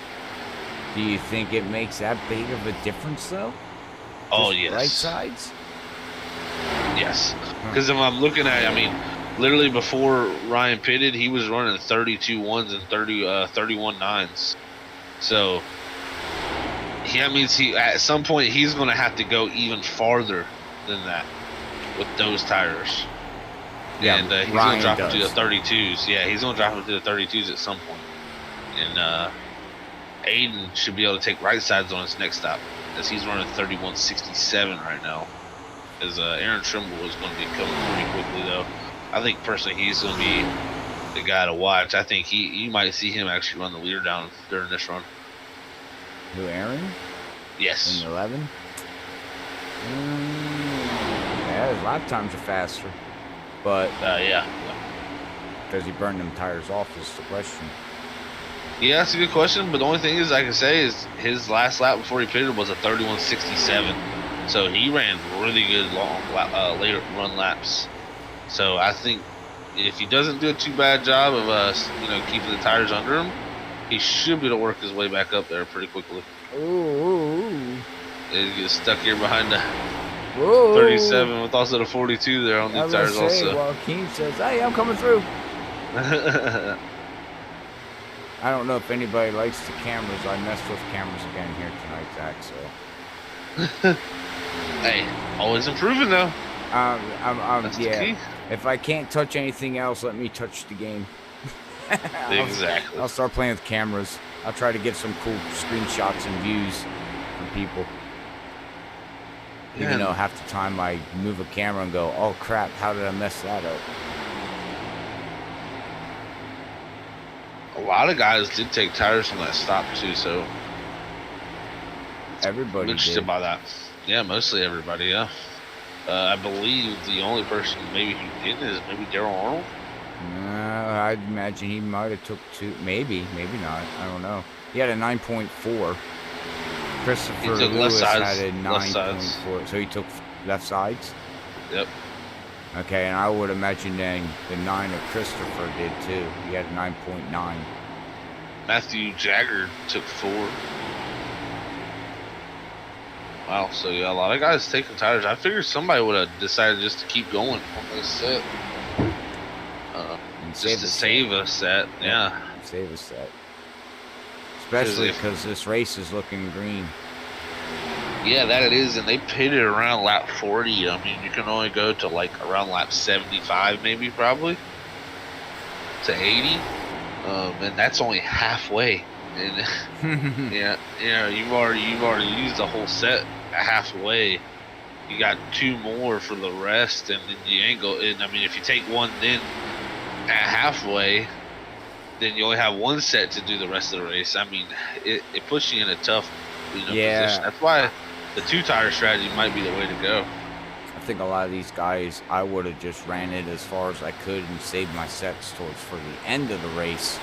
Do you think it makes that big of a difference though? Oh Just yes. Right sides? Yes, because if I'm looking at, I mean, literally before Ryan pitted, he was running 32 ones and 31 nines. So that means he at some point he's going to have to go even farther than that with those tires. Yeah, and he's going to drop into the 32s. Yeah, he's going to drop into the 32s at some point. And Aiden should be able to take right sides on his next stop, as he's running 31.67 right now. As Aaron Trimble is going to be coming pretty quickly, though. I think personally he's going to be the guy to watch. I think you might see him actually run the leader down during this run. Who, Aaron? Yes. In 11? Yeah, his lap times are faster. But yeah. Does he burn them tires off is the question. Yeah, that's a good question. But the only thing is I can say is his last lap before he pitted was a 31.67. So he ran really good long later run laps. So I think if he doesn't do a too bad job of keeping the tires under him, he should be able to work his way back up there pretty quickly. Ooh. He gets stuck here behind the Whoa. 37 with also the 42 there on the tires also. Joaquin says, "Hey, I'm coming through." I don't know if anybody likes the cameras. I messed with cameras again here tonight, Zach. So. Hey, always improving though. That's the key. If I can't touch anything else, let me touch the game. Exactly. I'll start playing with cameras. I'll try to get some cool screenshots and views from people. Even though half the time I move a camera and go, "Oh crap, how did I mess that up?" A lot of guys did take tires from that stop too, so everybody I'm interested by that. Yeah, mostly everybody. Yeah, I believe the only person maybe who didn't is maybe Daryl Arnold. I'd imagine he might have took 2. Maybe not. I don't know. He had a 9.4. Christopher Lewis had a 9.4. So he took left sides? Yep. Okay, and I would imagine then the 9 of Christopher did too. He had a 9.9. Matthew Jagger took 4. Wow, so yeah, a lot of guys taking tires. I figured somebody would have decided just to keep going on this set. Just to save a set, yeah. Save a set. Especially because this race is looking green. Yeah, that it is, and they pitted around lap 40. I mean, you can only go to like around lap 75 maybe, probably. to 80, and that's only halfway. And yeah, you've already used the whole set halfway. You got 2 more for the rest, and then you ain't go. And I mean, if you take one then at halfway, then you only have 1 set to do the rest of the race. I mean, it puts you in a tough, position. That's why the 2-tire strategy might be the way to go. I think a lot of these guys, I would have just ran it as far as I could and saved my sets towards for the end of the race,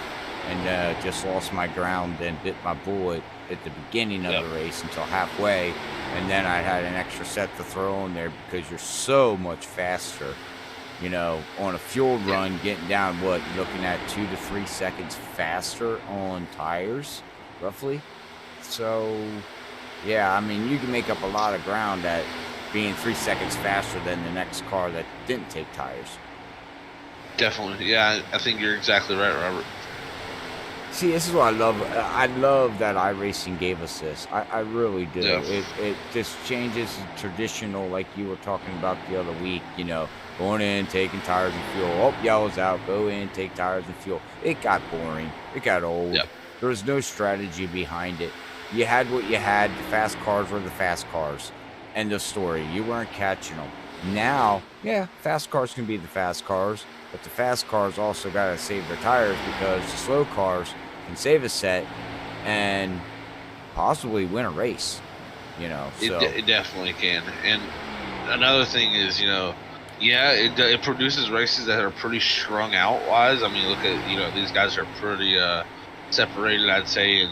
and just lost my ground and bit my bullet at the beginning of the race until halfway, and then I had an extra set to throw in there because you're so much faster. On a fuel run, getting down, what, you're looking at 2 to 3 seconds faster on tires, roughly. So, yeah, I mean, you can make up a lot of ground at being 3 seconds faster than the next car that didn't take tires. Definitely. Yeah, I think you're exactly right, Robert. See, this is what I love. I love that iRacing gave us this. I really do. Yeah. It just changes the traditional, like you were talking about the other week, going in, taking tires and fuel. Oh, yellow's out. Go in, take tires and fuel. It got boring. It got old. Yep. There was no strategy behind it. You had what you had. The fast cars were the fast cars. End of story. You weren't catching them. Now, yeah, fast cars can be the fast cars, but the fast cars also got to save their tires because the slow cars can save a set and possibly win a race, So. It definitely can. And another thing is, it produces races that are pretty strung out wise. I mean, look at, these guys are pretty separated, I'd say, in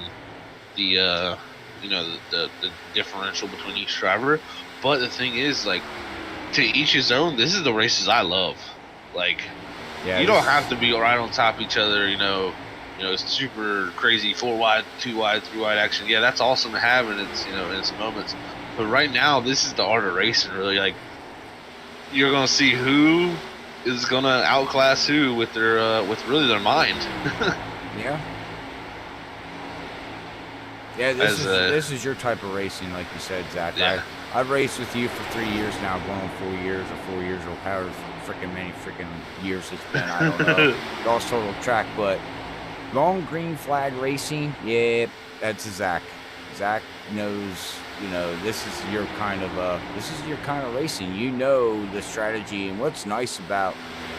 the the differential between each driver. But the thing is, like, to each his own. This is the races I love. Like, you don't have to be right on top of each other, super crazy 4 wide, 2 wide, 3 wide action. Yeah, that's awesome to have in its, in its moments. But right now, this is the art of racing, really. Like, you're gonna see who is gonna outclass who with with really their mind. Yeah. Yeah, this is your type of racing, like you said, Zach. Yeah. I've raced with you for 3 years now, going on 4 years or however many years it's been. I don't know. Lost total track, but long green flag racing, yeah, that's Zach. Zach knows, this is your kind of racing. You know the strategy, and what's nice about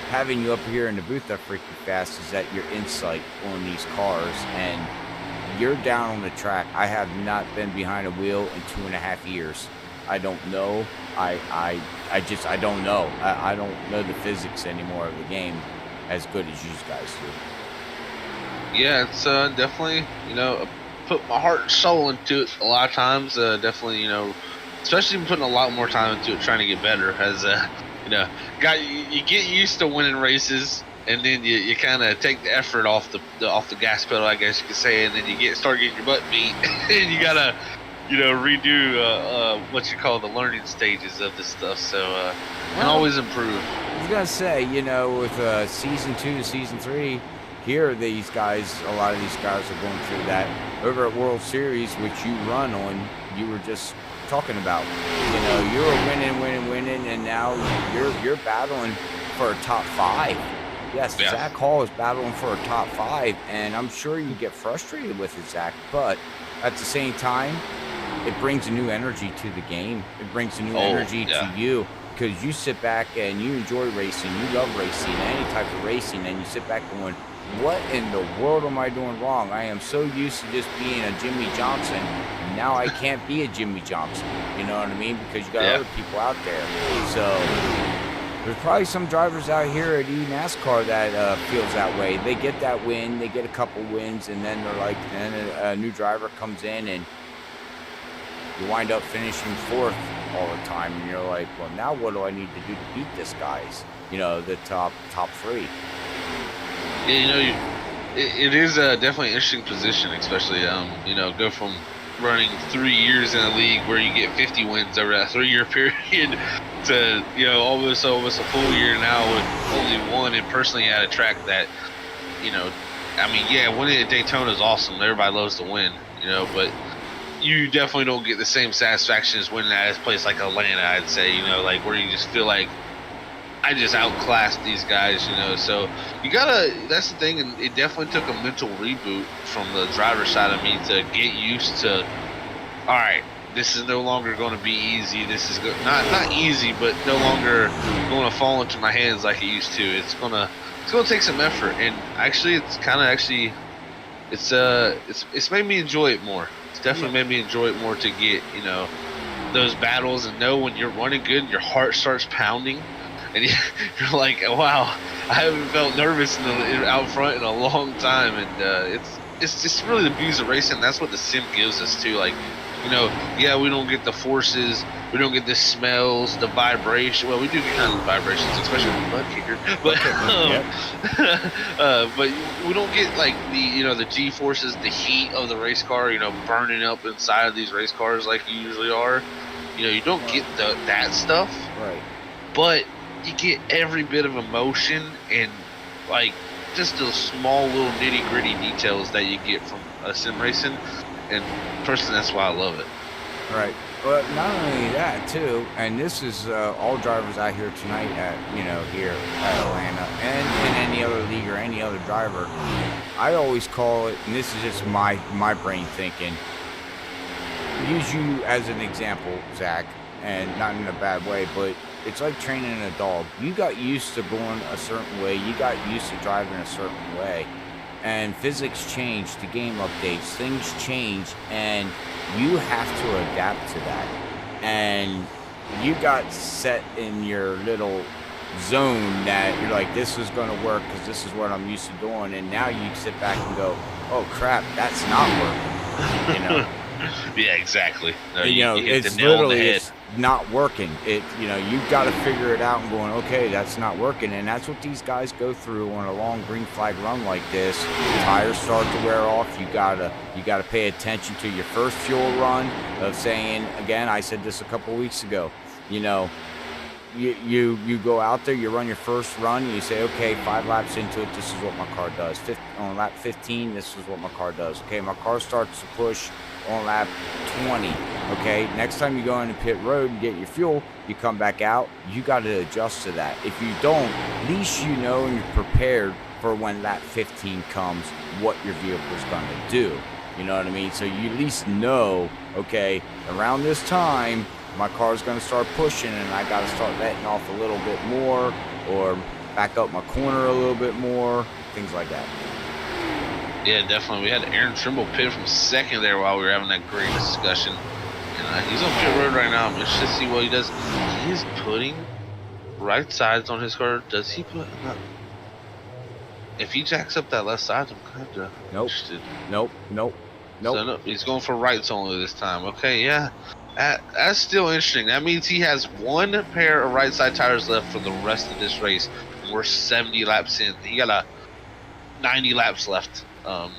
having you up here in the booth that freaking fast is that your insight on these cars, and you're down on the track. I have not been behind a wheel in 2.5 years. I don't know. I don't know. I don't know the physics anymore of the game as good as you guys do. Yeah, it's definitely, put my heart and soul into it a lot of times. Definitely, especially putting a lot more time into it, trying to get better. As you get used to winning races, and then you kind of take the effort off the gas pedal, I guess you could say, and then you start getting your butt beat, and you gotta redo what you call the learning stages of this stuff. So and always improve. I was gonna say, with season 2 to season 3. Here, a lot of these guys are going through that. Over at World Series, which you run on, you were just talking about. You were winning, and now you're battling for a top 5. Yes, yeah. Zach Hall is battling for a top 5, and I'm sure you get frustrated with it, Zach. But at the same time, it brings a new energy to the game. It brings a new energy to you. Because you sit back and you enjoy racing, you love racing, any type of racing, and you sit back going, what in the world am I doing wrong? I am so used to just being a Jimmy Johnson, and now I can't be a Jimmy Johnson. You know what I mean? Because you got other people out there. So there's probably some drivers out here at eNASCAR that feels that way. They get that win, they get a couple wins, and then then a new driver comes in, and you wind up finishing 4th all the time, and you're like, well, now what do I need to do to beat this guys? The top 3. Yeah, it is definitely an interesting position, especially go from running 3 years in a league where you get 50 wins over that 3-year period to almost a full year now with only 1, and personally at a track that winning at Daytona is awesome. Everybody loves to win, but you definitely don't get the same satisfaction as winning at a place like Atlanta, I'd say, like where you just feel like I just outclassed these guys, you know. So you gotta. That's the thing, and it definitely took a mental reboot from the driver's side of me to get used to. All right, this is no longer going to be easy. This is not easy, but no longer going to fall into my hands like it used to. It's gonna take some effort, and actually, it's made me enjoy it more. It's definitely made me enjoy it more to get, you know, those battles and know when you're running good and your heart starts pounding and you're like, wow, I haven't felt nervous out front in a long time. And it's just really the beauty of racing. That's what the sim gives us too. Like, you know, yeah, we don't get the forces, we don't get the smells, the vibration. Well, we do get kind of the vibrations, especially with the mud kicker. But we don't get like the G forces, the heat of the race car, you know, burning up inside of these race cars like you usually are. You know, you don't get that stuff. Right. But you get every bit of emotion and like just those small little nitty gritty details that you get from a sim racing. And personally, that's why I love it. Right. But not only that too, and this is all drivers out here tonight at, you know, here at Atlanta and in any other league or any other driver. I always call it, and this is just my brain thinking, use you as an example, Zach, and not in a bad way, but it's like training a dog. You got used to going a certain way, you got used to driving a certain way, and physics change, the game updates, things change, and you have to adapt to that. And you got set in your little zone that you're like, this is going to work because this is what I'm used to doing, and now you sit back and go, oh crap, that's not working, you know. Yeah, exactly. No, you know, it's literally it's not working. You know, you've got to figure it out and going, okay, that's not working. And that's what these guys go through on a long green flag run like this. Tires start to wear off. You gotta pay attention to your first fuel run of saying, again, I said this a couple weeks ago, you know, you go out there, you run your first run, and you say, okay, 5 laps into it, this is what my car does. On lap 15, this is what my car does. Okay, my car starts to push on lap 20. Okay, next time you go into pit road and get your fuel, you come back out, you got to adjust to that. If you don't, at least you know and you're prepared for when lap 15 comes, what your vehicle's going to do. You know what I mean? So you at least know, okay, around this time, my car's going to start pushing and I got to start letting off a little bit more or back up my corner a little bit more, things like that. Yeah, definitely. We had Aaron Trimble pit from second there while we were having that great discussion. And he's on pit road right now. Let's just see what he does. He's putting right sides on his car. Does he put... If he jacks up that left side, I'm kind of interested. Nope. So, no, he's going for rights only this time. Okay, yeah. That's still interesting. That means he has one pair of right side tires left for the rest of this race. We're 70 laps in. He got 90 laps left. That's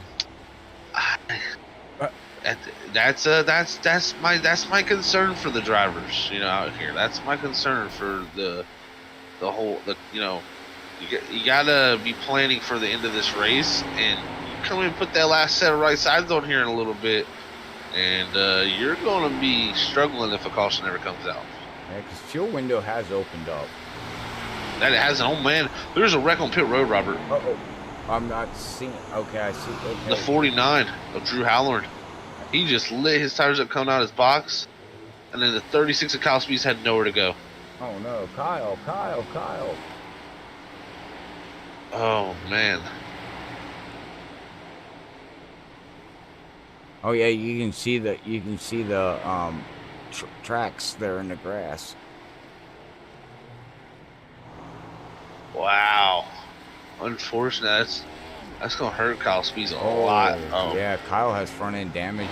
my concern for the drivers, you know, out here. That's my concern for the whole, you know, you gotta be planning for the end of this race, and you come and put that last set of right sides on here in a little bit, and you're going to be struggling if a caution ever comes out. Yeah, because fuel window has opened up. That it has. Oh man, there's a wreck on pit road, Robert. Uh-oh. I'm not seeing. Okay, I see. Okay. The 49 of Drew Howland. He just lit his tires up coming out of his box, and then the 36 of Kyle Speeds had nowhere to go. Oh no, Kyle. Oh man. Oh yeah, you can see the tracks there in the grass. Wow. Unfortunate. That's gonna hurt Kyle Speeds a lot. Oh yeah, Kyle has front end damage.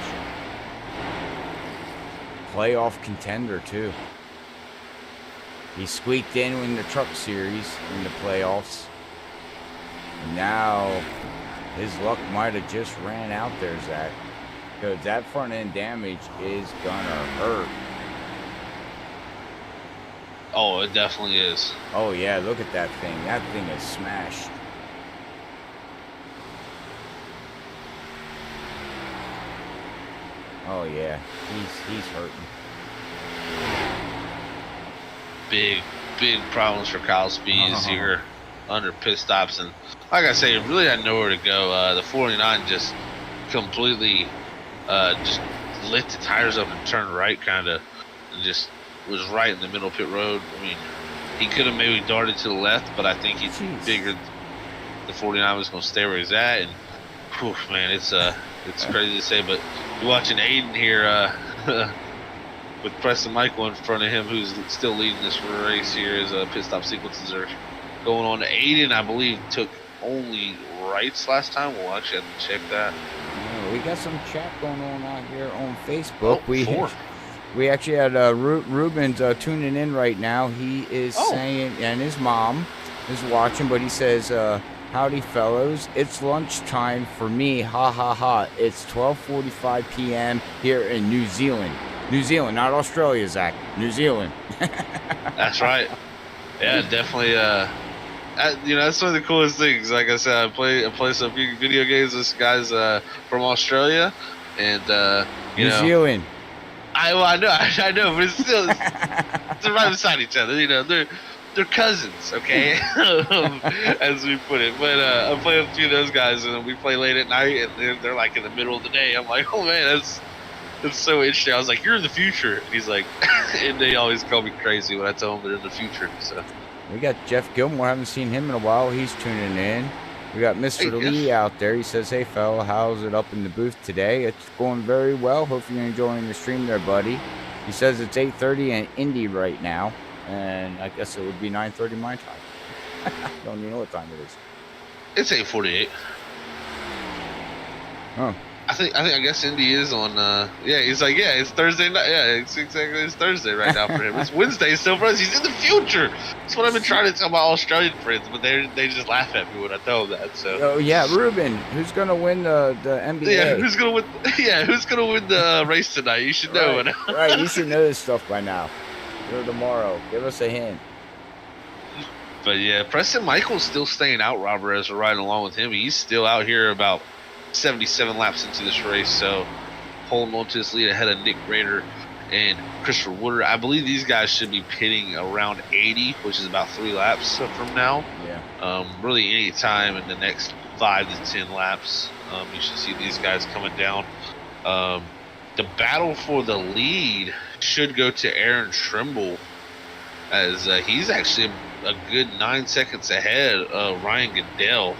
Playoff contender too. He squeaked in the Truck Series in the playoffs. And now his luck might have just ran out there, Zach. Because that front end damage is gonna hurt. Oh, it definitely is. Oh yeah, look at that thing. That thing is smashed. Oh yeah, he's hurting. big problems for Kyle Speeds here under pit stops, and like I say, really had nowhere to go. The 49 just completely just lit the tires up and turned right, kind of, and just was right in the middle of pit road. I mean, he could have maybe darted to the left, but I think he figured the 49 was going to stay where he's at. And whew, man, it's crazy to say, but you're watching Aiden here with Preston Michael in front of him, who's still leading this race here as pit stop sequences are going on. Aiden, I believe, took only rights last time. We'll actually have to check that. Yeah, we got some chat going on out here on Facebook. We actually had Ruben's tuning in right now. He is saying, and his mom is watching, but he says, howdy fellows, it's lunchtime for me, ha ha ha. It's 12:45 p.m. here in New Zealand. New Zealand, not Australia, Zach. New Zealand. That's right. Yeah, definitely. That's one of the coolest things. Like I said, I play some video games with guys from Australia, and New Zealand. I know, but it's still they're right beside each other. They're cousins, okay, as we put it. But I play with a few of those guys, and we play late at night, and they're like in the middle of the day. I'm like, oh man, that's so interesting. I was like, you're in the future. And he's like, and they always call me crazy when I tell them they're in the future. So we got Jeff Gilmore. Haven't seen him in a while. He's tuning in. We got Mr. Lee out there. He says, hey, fella, how's it up in the booth today? It's going very well. Hope you're enjoying the stream there, buddy. He says it's 8:30 in Indy right now, and I guess it would be 9:30 my time. Don't even know what time it is. It's 8:48. Oh. I guess Indy is on. He's like, yeah, it's Thursday night. Yeah, it's Thursday right now for him. It's Wednesday still for us. He's in the future. That's what I've been trying to tell my Australian friends, but they just laugh at me when I tell them that. So. Oh yeah, Ruben, who's gonna win the NBA? Yeah, who's gonna win? Yeah, who's gonna win the race tonight? You should know. Right, you should know this stuff by now. Or tomorrow. Give us a hint. But yeah, Preston Michael's still staying out, Robert, as we're riding along with him. He's still out here about 77 laps into this race, so holding on to this lead ahead of Nick Rader and Christopher Woodard. I believe these guys should be pitting around 80, which is about 3 laps from now. Yeah. Really any time in the next 5 to 10 laps, you should see these guys coming down. The battle for the lead should go to Aaron Trimble, as he's actually a good 9 seconds ahead of Ryan Goodell,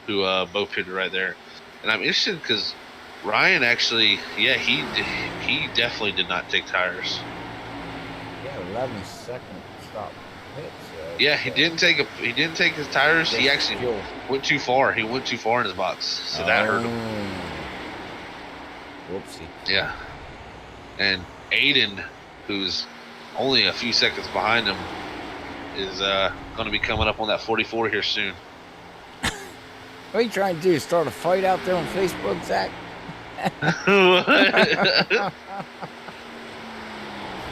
who both pitted right there. And I'm interested because Ryan actually, he definitely did not take tires. Yeah, 11 second stop pits. Yeah, he didn't take his tires. He actually went too far. He went too far in his box, so that hurt him. Whoopsie. Yeah. And Aiden, who's only a few seconds behind him, is going to be coming up on that 44 here soon. What are you trying to do? Start a fight out there on Facebook, Zach?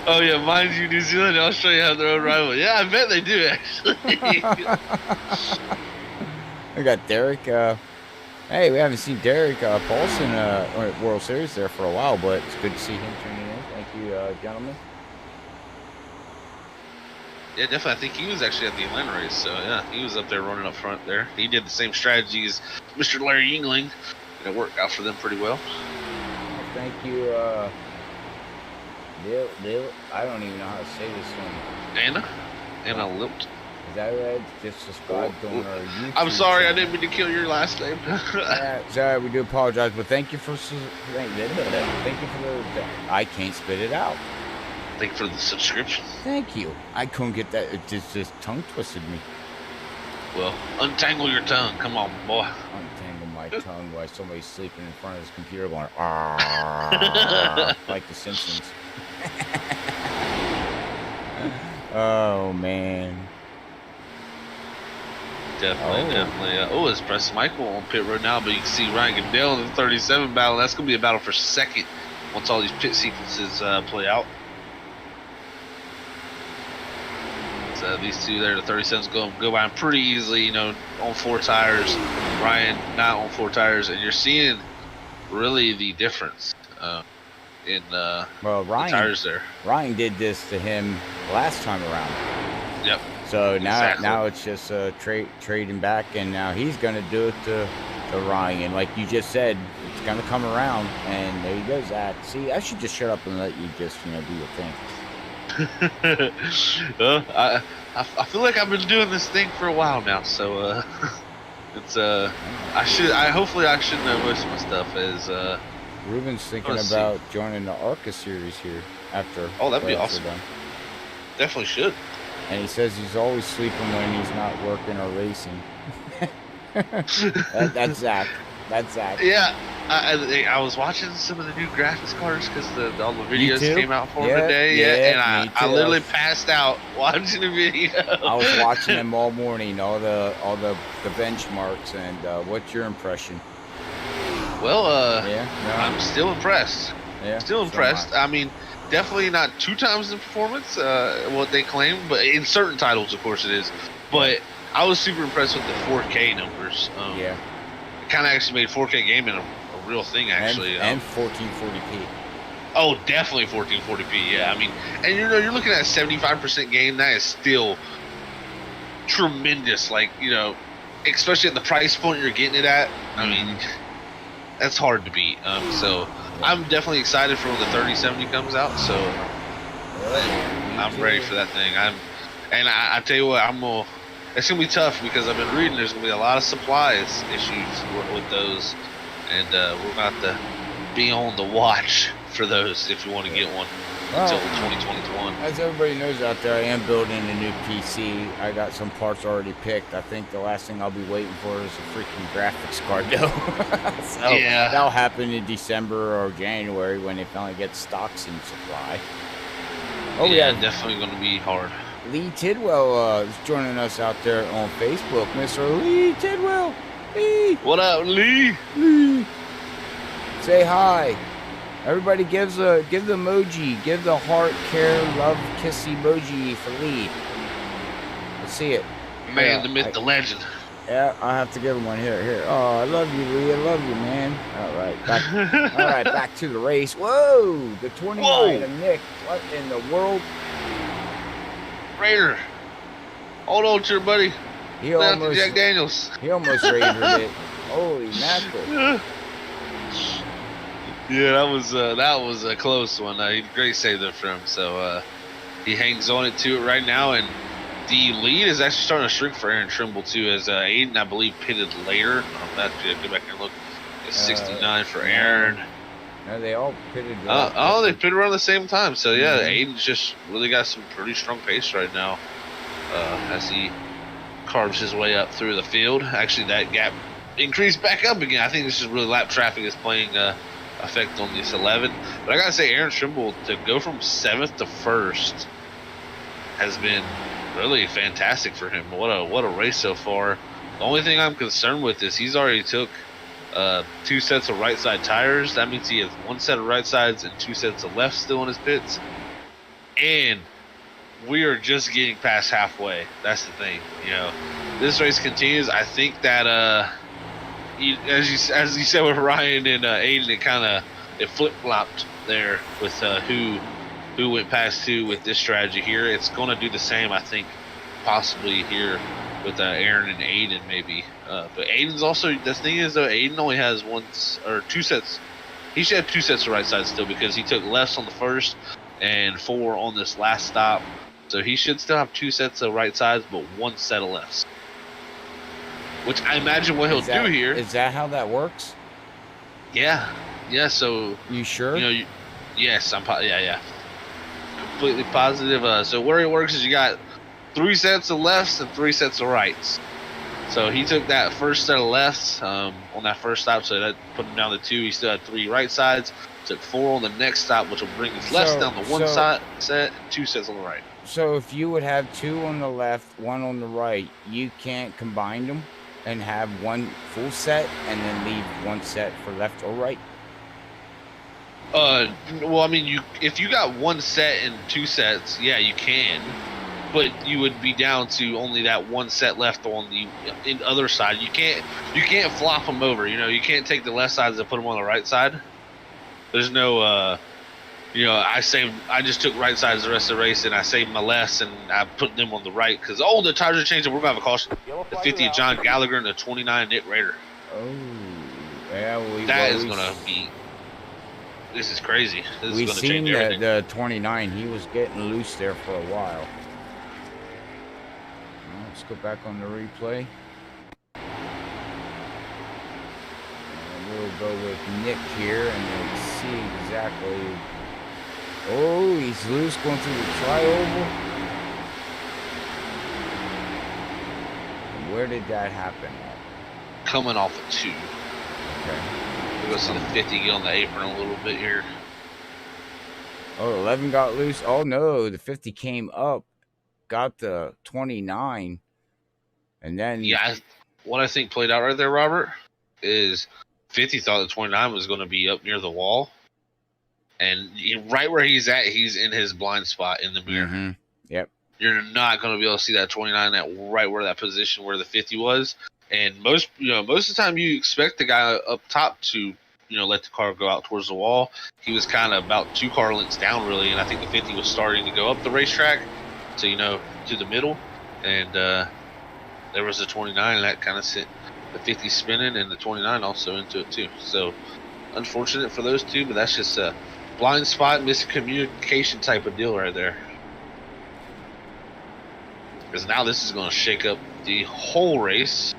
Oh yeah, mind you, New Zealand and Australia have their own rival. Yeah, I bet they do actually. We got Derek. Hey, we haven't seen Derek Paulson World Series there for a while, but it's good to see him tuning in. Thank you, gentlemen. Yeah, definitely. I think he was actually at the Atlanta race, so yeah, he was up there running up front there. He did the same strategy as Mr. Larry Yingling, and it worked out for them pretty well. Thank you, Lil. I don't even know how to say this one. Anna Lilt. Is that right? Just subscribed on our YouTube. I'm sorry, I didn't mean to kill your last name. Sorry, we do apologize, but thank you for thank you for the. I can't spit it out. Thank you for the subscription. Thank you. I couldn't get that. It just tongue twisted me. Well, untangle your tongue. Come on, boy. Untangle my tongue while somebody's sleeping in front of his computer going, like the Simpsons. Oh, man. Definitely. It's Preston Michael on pit road now, but you can see Ryan Goodell in the 37 battle. That's going to be a battle for second once all these pit sequences play out. So these two there, the 37s go by pretty easily, on 4 tires. Ryan not on 4 tires, and you're seeing really the difference. in Well, the tires there. Ryan did this to him last time around. Yep. So Exactly. now it's just trading back, and now he's going to do it to Ryan. Like you just said, it's going to come around, and there you go, Zach. See, I should just shut up and let you just do your thing. I feel like I've been doing this thing for a while now, so it's hopefully I should know most of my stuff. As Ruben's thinking about joining the ARCA series here after. Oh, that'd be awesome. Definitely should. And he says he's always sleeping when he's not working or racing. That's Zach. That's Zach. Yeah, I was watching some of the new graphics cards because all the videos came out for him today. Yeah, and I literally passed out watching the video. I was watching them all morning, all the benchmarks. And what's your impression? Well, I'm still impressed. Yeah, still impressed. I mean, definitely not 2 times the performance, what they claim, but in certain titles, of course, it is. But I was super impressed with the 4K numbers. It kind of actually made 4K gaming a real thing, actually. And 1440p. Oh, definitely 1440p. Yeah, I mean, and you're looking at a 75% gain. That is still tremendous. Like, especially at the price point you're getting it at. I mean, that's hard to beat. So I'm definitely excited for when the 3070 comes out. So I'm ready for that thing. I tell you what, it's gonna be tough because I've been reading there's gonna be a lot of supplies issues with those, and we're gonna have to be on the watch for those if you want to get one until 2021. As everybody knows out there, I am building a new PC. I got some parts already picked. I think the last thing I'll be waiting for is a freaking graphics card, though. So that'll happen in December or January when they finally get stocks in supply. Oh yeah, definitely gonna be hard. Lee Tidwell is joining us out there on Facebook. Mr. Lee Tidwell. Lee. What up, Lee? Lee. Say hi. Everybody give the emoji. Give the heart, care, love, kiss emoji for Lee. Let's see it. Man, the myth, the legend. Yeah, I have to give him one here. Oh, I love you, Lee. I love you, man. All right, back to the race. Whoa, the 29 of Nick. What in the world? Raider, hold on to your buddy. He almost Jack Daniels. He almost Raidered it. Holy mackerel! Yeah, that was a close one. Great save there for him. So he hangs on it to it right now, and the lead is actually starting to shrink for Aaron Trimble too, as Aiden, I believe, pitted later. I'm have to go back and look. It's 69 for Aaron. No, they all pitted. They pitted around the same time. So yeah, Aiden's just really got some pretty strong pace right now as he carves his way up through the field. Actually, that gap increased back up again. I think this is really lap traffic is playing effect on this 11. But I gotta say, Aaron Trimble to go from 7th to 1st has been really fantastic for him. What a race so far. The only thing I'm concerned with is he's already took 2 sets of right side tires. That means he has 1 set of right sides and 2 sets of left still in his pits. And we are just getting past halfway. That's the thing. This race continues. I think that as you said with Ryan and Aiden, it flip flopped there with who went past who with this strategy here. It's going to do the same, I think, possibly here with Aaron and Aiden maybe. But Aiden's also, the thing is though, Aiden only has 2 sets. He should have 2 sets of right sides still because he took lefts on the first and 4 on this last stop. So he should still have 2 sets of right sides, but 1 set of lefts. Which I imagine what he'll do here. Is that how that works? Yeah. Yeah, so. You sure? Yes, yeah. Completely positive. So where it works is you got 3 sets of lefts and 3 sets of rights. So he took that first set of lefts on that first stop, so that put him down to 2. He still had 3 right sides. Took 4 on the next stop, which will bring his lefts down to 1 side set and 2 sets on the right. So if you would have 2 on the left, 1 on the right, you can't combine them and have 1 full set and then leave 1 set for left or right? Well, I mean, if you got 1 set and 2 sets, yeah, you can. But you would be down to only that 1 set left on the other side. You can't flop them over. You can't take the left sides and put them on the right side. There's no You know, I just took right sides the rest of the race, and I saved my lefts, and I put them on the right because the tires are changing. We're gonna have a caution. The 50 John Gallagher and the 29 Nick Rader. Oh, yeah. Gonna be. This is crazy. This is gonna seen change everything. The 29. He was getting loose there for a while. Let's go back on the replay. We'll go with Nick here and we'll see exactly. Oh, he's loose going through the trioval. Where did that happen at? Coming off of 2. Okay. We're going to see the 50 get on the apron a little bit here. Oh, 11 got loose. Oh, no. The 50 came up, got the 29. And then. Yeah, what I think played out right there, Robert, is 50 thought the 29 was going to be up near the wall. And right where he's at, he's in his blind spot in the mirror. Mm-hmm. Yep. You're not going to be able to see that 29 right where that position where the 50 was. And most of the time you expect the guy up top to, let the car go out towards the wall. He was kind of about 2 car lengths down, really. And I think the 50 was starting to go up the racetrack to, to the middle. And there was a 29 and that kind of sent the 50 spinning and the 29 also into it too. So unfortunate for those two, but that's just a blind spot miscommunication type of deal right there. Because now this is going to shake up the whole race.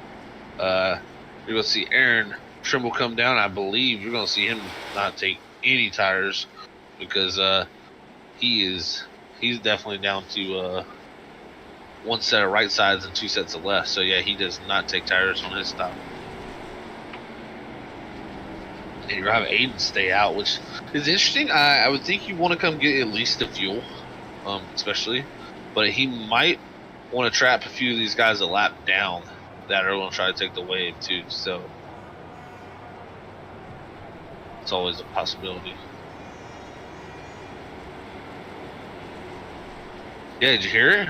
You're going to see Aaron Trimble come down. I believe you're going to see him not take any tires because he's definitely down to 1 set of right sides and 2 sets of left. So yeah, he does not take tires on his stop. And you're going to have Aiden stay out, which is interesting. I would think you want to come get at least the fuel, especially. But he might want to trap a few of these guys a lap down that are going to try to take the wave too. So it's always a possibility. Yeah, did you hear it?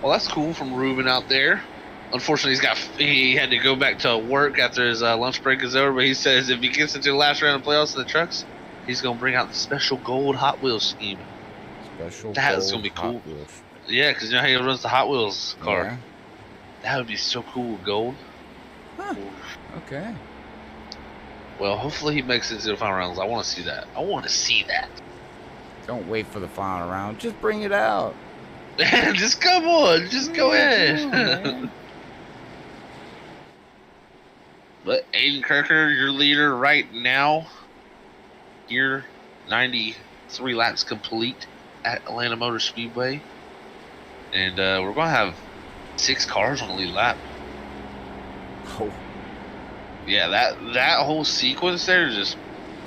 Well, that's cool from Ruben out there. Unfortunately, he had to go back to work after his lunch break is over. But he says if he gets into the last round of playoffs in the trucks, he's gonna bring out the special gold Hot Wheels scheme. That's gonna be cool. Yeah, because you know how he runs the Hot Wheels car. Yeah. That would be so cool with gold. Huh. Okay. Well, hopefully he makes it to the final rounds. I want to see that. Don't wait for the final round. Just bring it out. Just come on. Just go ahead. But Aiden Kirker, your leader right now. You're 93 laps complete at Atlanta Motor Speedway. And we're going to have 6 cars on the lead lap. Oh. Yeah, that whole sequence there just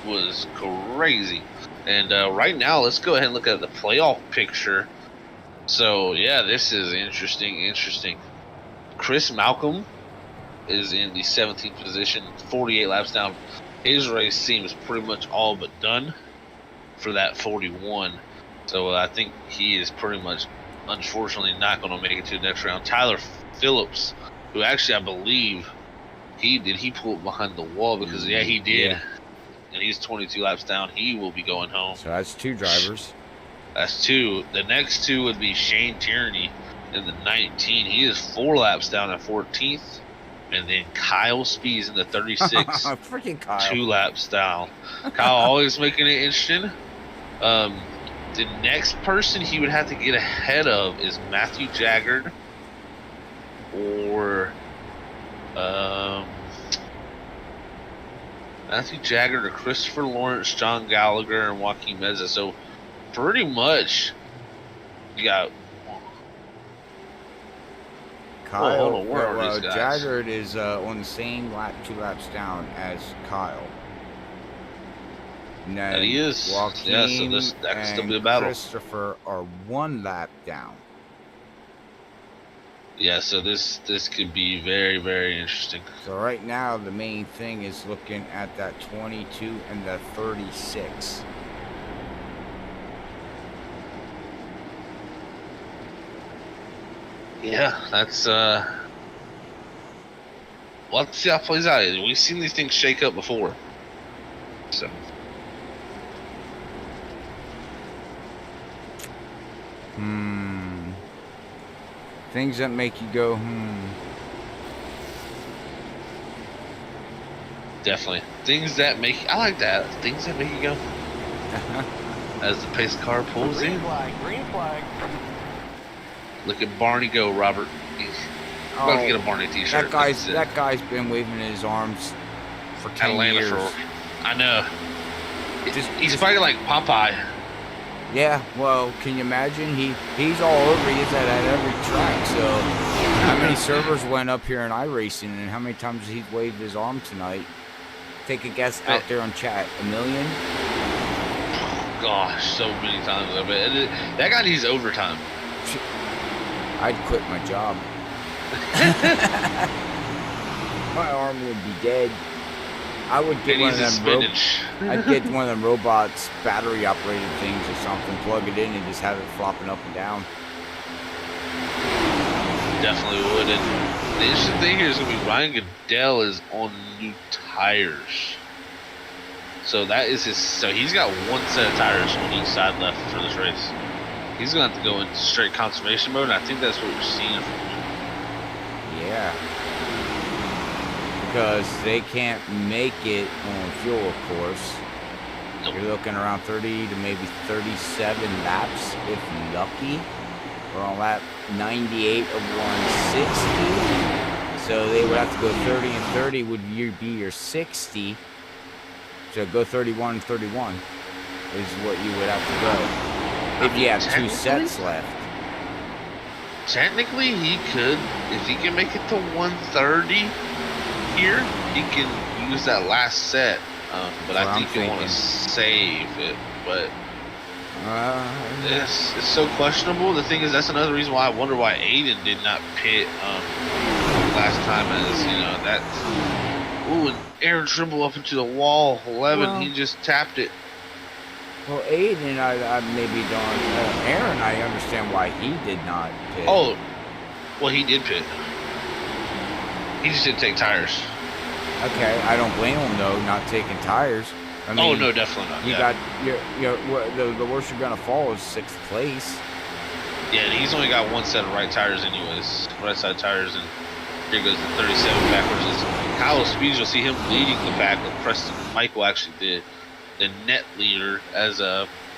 was crazy. And right now, let's go ahead and look at the playoff picture. So, yeah, this is interesting. Chris Malcolm is in the 17th position, 48 laps down. His race seems pretty much all but done for that 41. So, I think he is pretty much, unfortunately, not going to make it to the next round. Tyler Phillips, who actually, I believe, he pull up behind the wall because, yeah, he did. Yeah. And he's 22 laps down. He will be going home. So, that's 2 drivers. That's 2. The next 2 would be Shane Tierney in the 19. He is 4 laps down at 14th. And then Kyle Spees in the 36. Freaking Kyle. 2 laps down. Kyle always making it interesting. The next person he would have to get ahead of is Matthew Jaggard or Christopher Lawrence, John Gallagher, and Joaquin Meza. So pretty much you got Kyle. Jaggard is on the same lap, 2 laps down as Kyle. And he is. Joaquin yeah, so that can still be a battle. Christopher are 1 lap down. Yeah, so this could be very, very interesting. So right now the main thing is looking at that 22 and the 36. Yeah, that's we'll have to see how it plays out. We've seen these things shake up before. So Things that make you go, definitely. Things that make I like that. Things that make you go. As the pace car pulls Green in. flag, green flag. Look at Barney go, Robert. He's about to get a Barney t-shirt. That guy's been waving his arms for 10 Atlanta years. I know. He's Just fighting like Popeye. Yeah, well, can you imagine? He's all over. He's at every track. So, how many servers went up here in iRacing, and how many times he's waved his arm tonight? Take a guess out there on chat. 1 million? Gosh, so many times. I bet that guy needs overtime. I'd quit my job. My arm would be dead. I would get one of them. I'd get one of them robots, battery operated things or something. Plug it in and just have it flopping up and down. Definitely would. And the interesting thing here is gonna be Ryan Goodell is on new tires. So that is his. So he's got one set of tires on each side left for this race. He's gonna have to go into straight conservation mode, and I think that's what we're seeing from him. Yeah. Because they can't make it on fuel, of course. Nope. You're looking around 30 to maybe 37 laps, if lucky. We're on lap 98 of 160. So they would have to go 30 and 30 would be your 60. So go 31 and 31 is what you would have to go. If you have 2 sets left. Technically, he could, if he can make it to 130 here, he can use that last set. But I think he'll want to save it. But it's so questionable. The thing is, that's another reason why I wonder why Aiden did not pit last time. As you know, that and Aaron Trimble up into the wall. 11, well, he just tapped it. Well, Aiden, I maybe don't. Aaron, I understand why he did not pit. Oh, well, he did pit. He just didn't take tires. Okay, I don't blame him though, not taking tires. I mean, oh no, definitely not. You got the worst you're gonna fall is 6th place. Yeah, and he's only got one set of right tires anyways, right side tires, and here goes the 37 backwards. Kyle Speeds, you'll see him leading the pack. Preston Michael actually did the net leader, as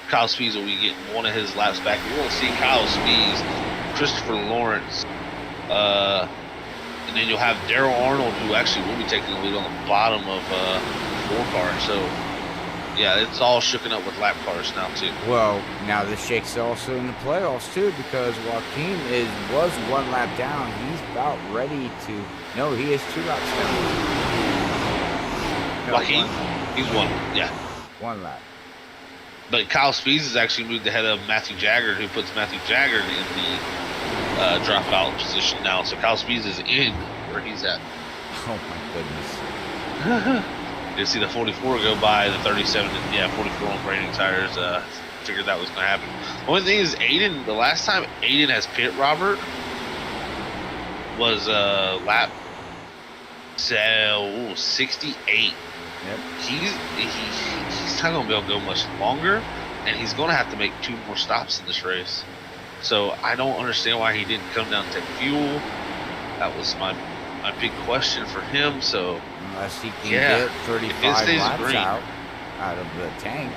Kyle Speeds will be getting one of his laps back. You won't see Kyle Speeds, Christopher Lawrence, and then you'll have Daryl Arnold, who actually will be taking the lead on the bottom of 4 car. So, yeah, it's all shooken up with lap cars now, too. Well, now this shakes also in the playoffs, too, because Joaquin was 1 lap down. He's about ready to... No, he is 2 laps down. No, Joaquin? He's 1, yeah. 1 lap. But Kyle Speeds has actually moved ahead of Matthew Jagger, who puts Matthew Jagger in the dropout position now. So Kyle Speeds is in where he's at. Oh my goodness. You see the 44 go by, the 37, and yeah, 44 on branding tires. Figured that was going to happen. The only thing is, Aiden, the last time Aiden has pit, Robert, was lap 68. Yep. He's not going to be able to go much longer, and he's going to have to make 2 more stops in this race. So I don't understand why he didn't come down and take fuel. That was my big question for him. So unless he can get 35 laps out of the tank.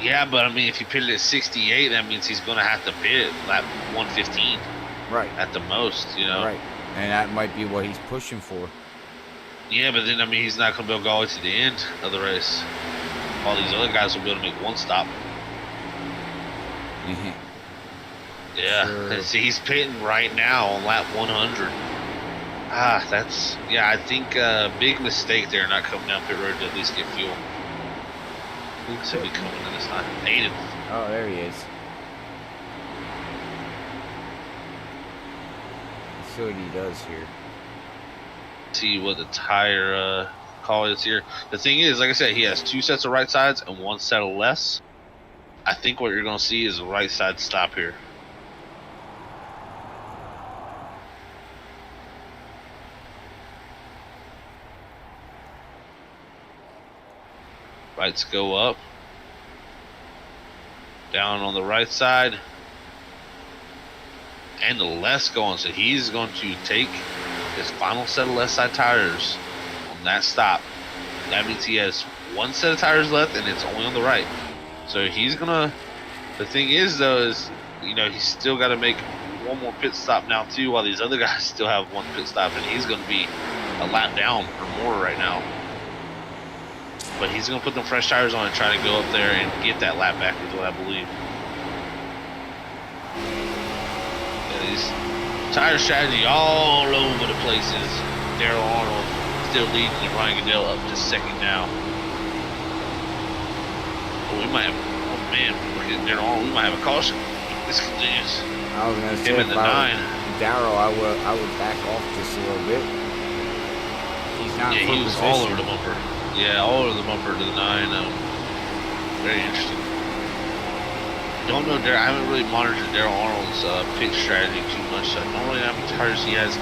Yeah, but I mean, if you pitted at 68, that means he's going to have to pit lap 115. Right. At the most, you know. Right. And that might be what he's pushing for. Yeah, but then, I mean, he's not going to be able to go all the way to the end of the race. All these other guys will be able to make 1 stop. Yeah, sure. See, he's pitting right now on lap 100. Yeah, I think big mistake there, not coming down pit road to at least get fuel. Who's be coming in this time? Aiden. Oh, there he is. Let's see what he does here. See what the tire call is here. The thing is, like I said, he has 2 sets of right sides and 1 set of lefts. I think what you're going to see is a right side stop here. Lights go up. Down on the right side. And the left's going, so he's going to take his final set of left side tires on that stop. That means he has one set of tires left, and it's only on the right. So he's gonna. The thing is, though, is he's still got to make one more pit stop now too, while these other guys still have one pit stop, and he's gonna be a lap down or more right now. But he's gonna put them fresh tires on and try to go up there and get that lap back, is what I believe. These tire strategy all over the places. Daryl Arnold still leading, and Ryan Goodell up to second now. Oh, we might have. Oh man, look at Daryl Arnold. We might have a caution. This continues. I was gonna say him in the 9. Daryl, I would back off just a little bit. He's not. Yeah, he was all over the bumper. Yeah, all over the bumper to the 9. Very interesting. Don't know Daryl. I haven't really monitored Daryl Arnold's pit strategy too much. So I don't really know how many tires he has.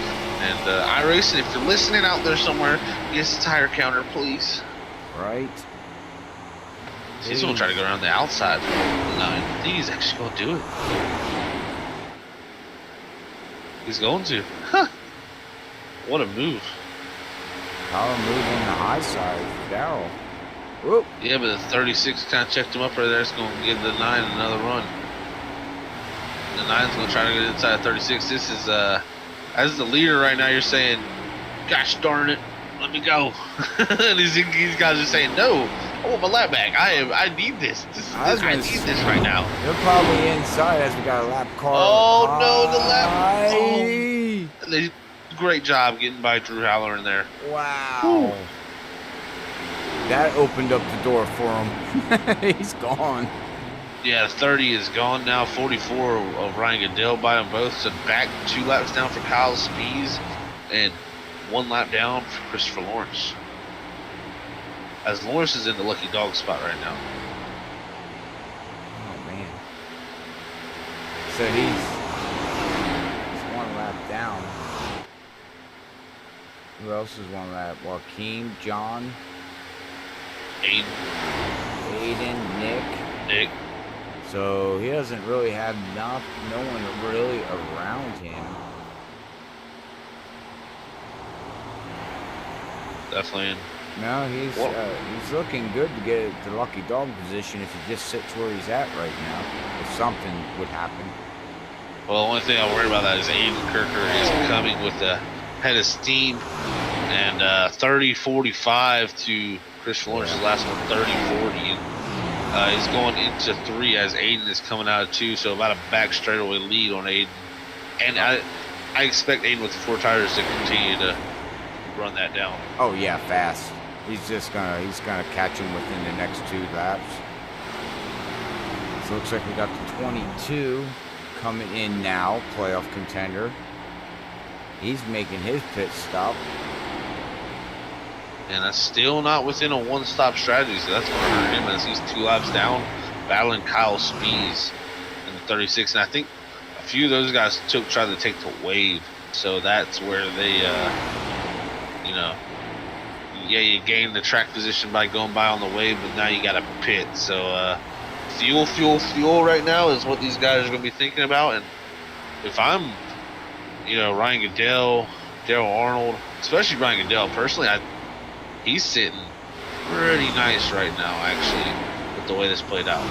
And iRacing, if you're listening out there somewhere, get us a tire counter, please. Right. He's gonna try to go around the outside. No, I think he's actually gonna do it. He's going to. Huh. What a move. Power move on the high side, Daryl. Whoop. Yeah, but the 36 kind of checked him up right there. It's going to give the 9 another run. The 9's going to try to get inside 36. This is, as the leader right now, you're saying, gosh darn it, let me go. And these guys are saying, no, I want my lap back. I need this. I need this right now. They're probably inside as we got a lap car. Oh, no, the lap. Oh. Great job getting by Drew Howler in there. Wow. Whew. That opened up the door for him. He's gone. Yeah, 30 is gone now. 44 of Ryan Goodell by them both. So back 2 laps down for Kyle Spees and 1 lap down for Christopher Lawrence. As Lawrence is in the lucky dog spot right now. Oh, man. So he's 1 lap down. Who else is 1 lap? Joaquin, John, Aiden, Nick. So he doesn't really have no one really around him. Definitely. No, he's looking good to get the lucky dog position if he just sits where he's at right now. If something would happen. Well, the only thing I worry about that is Aiden Kirker is coming with the head of steam, and 30-45 to Chris Lawrence's last one, 30-40. He's going into 3 as Aiden is coming out of 2, so about a back straightaway lead on Aiden. And I expect Aiden with the 4 tires to continue to run that down. Oh yeah, fast. He's gonna catch him within the next 2 laps. So it looks like we got the 22 coming in now, playoff contender. He's making his pit stop. And that's still not within a 1-stop strategy, so that's going to hurt him as he's 2 laps down, battling Kyle Spees in the 36. And I think a few of those guys tried to take the wave, so that's where they, you gain the track position by going by on the wave, but now you got to pit. So fuel right now is what these guys are going to be thinking about. And if I'm, Ryan Goodell, Daryl Arnold, especially Ryan Goodell, personally, he's sitting pretty nice right now, actually, with the way this played out.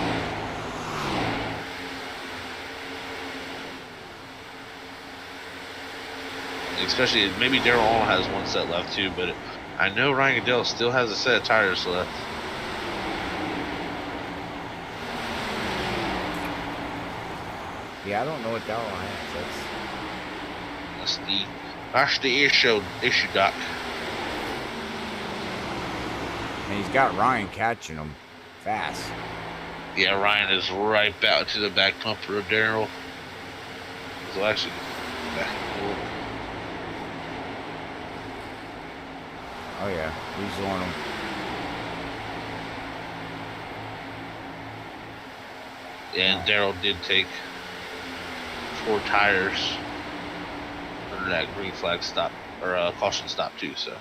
Especially, maybe Daryl Arnold has 1 set left too, but I know Ryan Goodell still has a set of tires left. Yeah, I don't know what Daryl has. That's the issue, Doc. And he's got Ryan catching him fast. Yeah, Ryan is right back to the back bumper of Daryl. So actually, oh yeah, he's on him. Yeah, and Daryl did take 4 tires under that green flag stop, or caution stop too, so.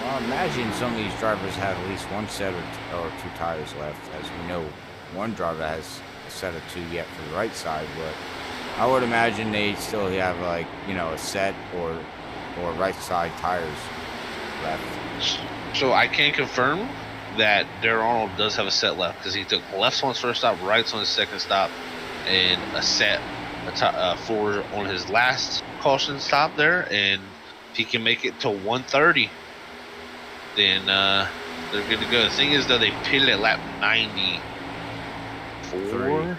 Well, imagine some of these drivers have at least one set or two tires left. As we know, one driver has a set of two yet for the right side, but I would imagine they still have like, you know, a set or right side tires left. So I can confirm that Darrell Arnold does have a set left because he took lefts on his first stop, rights on his second stop, and a set forward on his last caution stop there. And if he can make it to 130, then they're good to go. The thing is, though, they pitted at lap 94,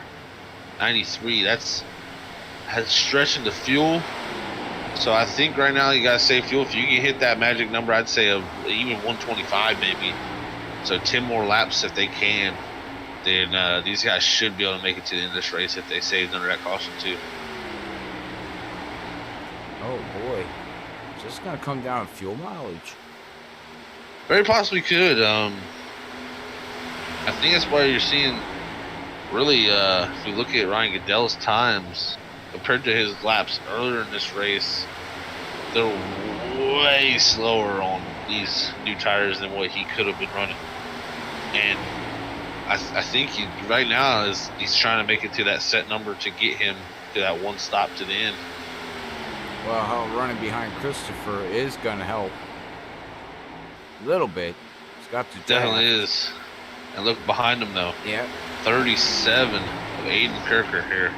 93. That's stretching the fuel. So I think right now you gotta save fuel. If you can hit that magic number, I'd say even 125 maybe. So 10 more laps if they can. Then these guys should be able to make it to the end of this race if they saved under that caution too. Oh boy, is this gonna come down to fuel mileage? Very possibly could. I think that's why you're seeing really, if you look at Ryan Goodell's times compared to his laps earlier in this race, they're way slower on these new tires than what he could have been running. And I think right now he's trying to make it to that set number to get him to that one stop to the end. Well, how running behind Christopher is gonna help a little bit. He's got to definitely is. And look behind him though. Yeah. 37 of Aiden Kirker here,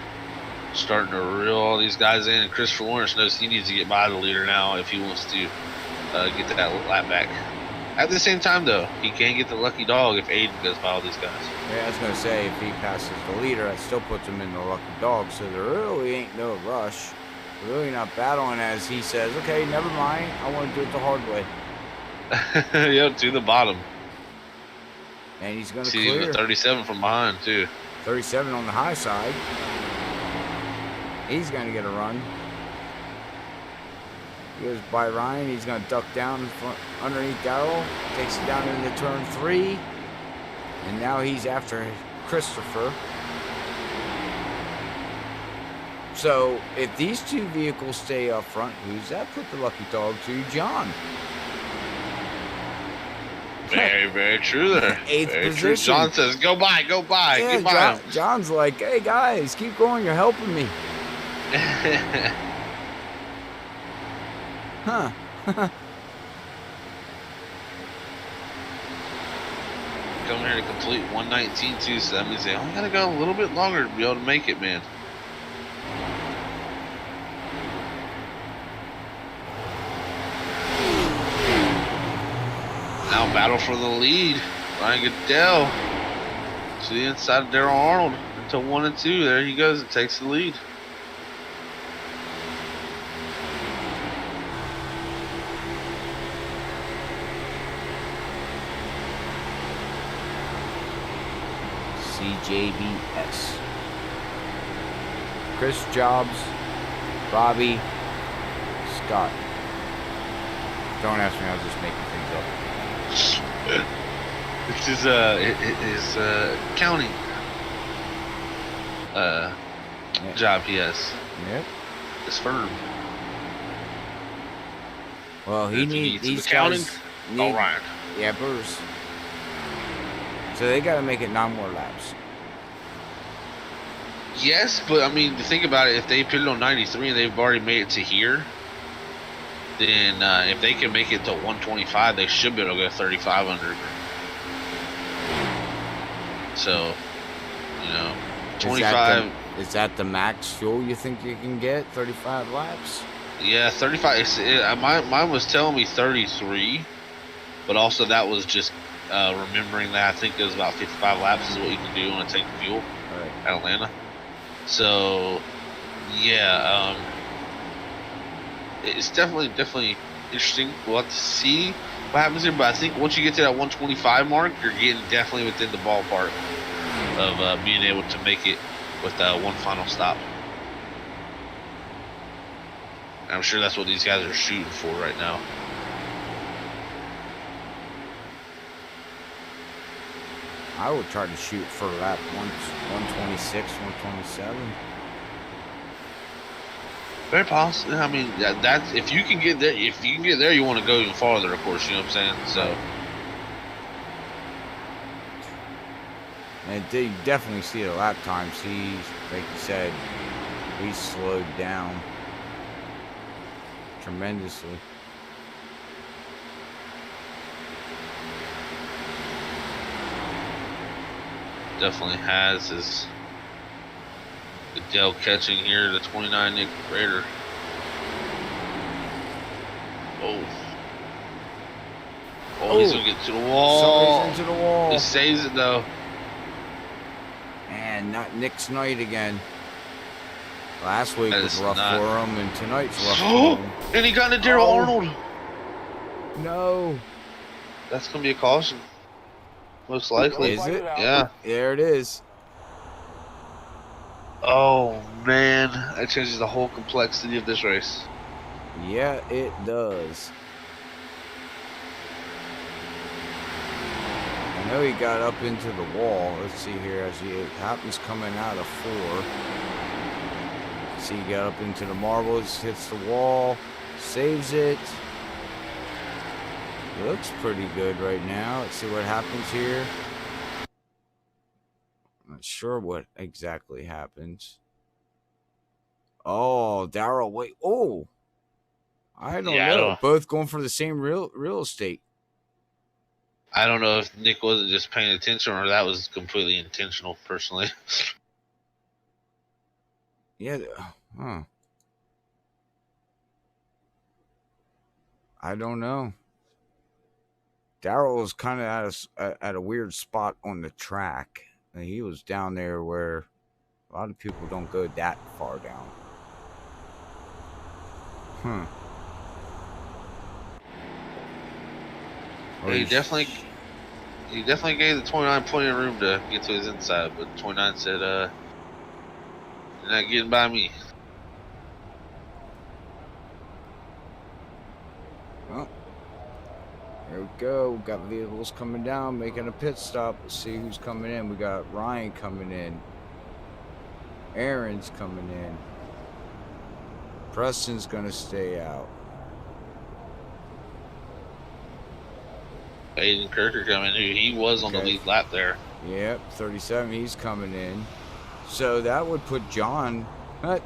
starting to reel all these guys in. And Christopher Lawrence knows he needs to get by the leader now if he wants to get to that lap back. At the same time, though, he can't get the lucky dog if Aiden goes by all these guys. Yeah, I was gonna say if he passes the leader, that still puts him in the lucky dog. So there really ain't no rush. We're really not battling, as he says. Okay, never mind. I want to do it the hard way. Yep, to the bottom. And he's gonna see clear. The 37 from behind too. 37 on the high side. He's gonna get a run. Goes by Ryan. He's gonna duck down in front, underneath Darrell. Takes it down into turn 3, and now he's after Christopher. So if these two vehicles stay up front, who's that put the lucky dog to? John. Very, very true there. 8th very position. True. John says, go by, Yeah, get by. John's like, hey guys, keep going, you're helping me. Huh. Coming here to complete 119 too, so that means they only gotta go a little bit longer to be able to make it, man. Now battle for the lead. Ryan Goodell to the inside of Darrell Arnold into 1 and 2. There he goes. It takes the lead. CJBS. Chris Jobs, Bobby, Scott. Don't ask me, I was just making things up. This is counting job he has. Yep. This firm. Well, he needs these counting. guys. All right. Yeah, Bruce. So they got to make it 9 more laps. Yes, but I mean, think about it. If they put it on 93 and they've already made it to here, then if they can make it to 125, they should be able to go 35 under. So, 25. Is that the max fuel you think you can get? 35 laps? Yeah, 35. Mine was telling me 33, but also that was just remembering that I think it was about 55 laps is what you can do on a tank of fuel at Atlanta. So, yeah, it's definitely interesting. We'll have to see what happens here, but I think once you get to that 125 mark, you're getting definitely within the ballpark of being able to make it with one final stop. And I'm sure that's what these guys are shooting for right now. I would try to shoot for lap 126, 127. Very possible. I mean, that's if you can get there. If you can get there, you want to go even farther, of course. You know what I'm saying? So. Right. And you definitely see the lap times. He's, like you said, he's slowed down tremendously. Definitely has his Adele catching here, the 29 Nick Raider. Oh, he's gonna get to the wall. Somebody's into the wall. He saves it though. And not Nick's night again. Last week was rough for him, and tonight's rough for him. And he got into Daryl Arnold. No. That's gonna be a caution. Most likely. Is it? Yeah. There it is. Oh man, that changes the whole complexity of this race. Yeah, it does. I know he got up into the wall. Let's see here as he happens coming out of 4. See, he got up into the marbles, hits the wall, saves it. Looks pretty good right now. Let's see what happens here. Not sure what exactly happens. Oh, Darrell, wait. Oh, I don't know. Both going for the same real estate. I don't know if Nick wasn't just paying attention or that was completely intentional, personally. Yeah. Huh. I don't know. Darrell was kind of at a weird spot on the track. He was down there where a lot of people don't go that far down. He definitely gave the 29 plenty of room to get to his inside, but 29 said, "You're not getting by me." Well, here we go. We got vehicles coming down, making a pit stop. Let's see who's coming in. We got Ryan coming in. Aaron's coming in. Preston's gonna stay out. Aiden Kirker coming in. He was on the lead lap there. Yep, 37. He's coming in. So that would put John.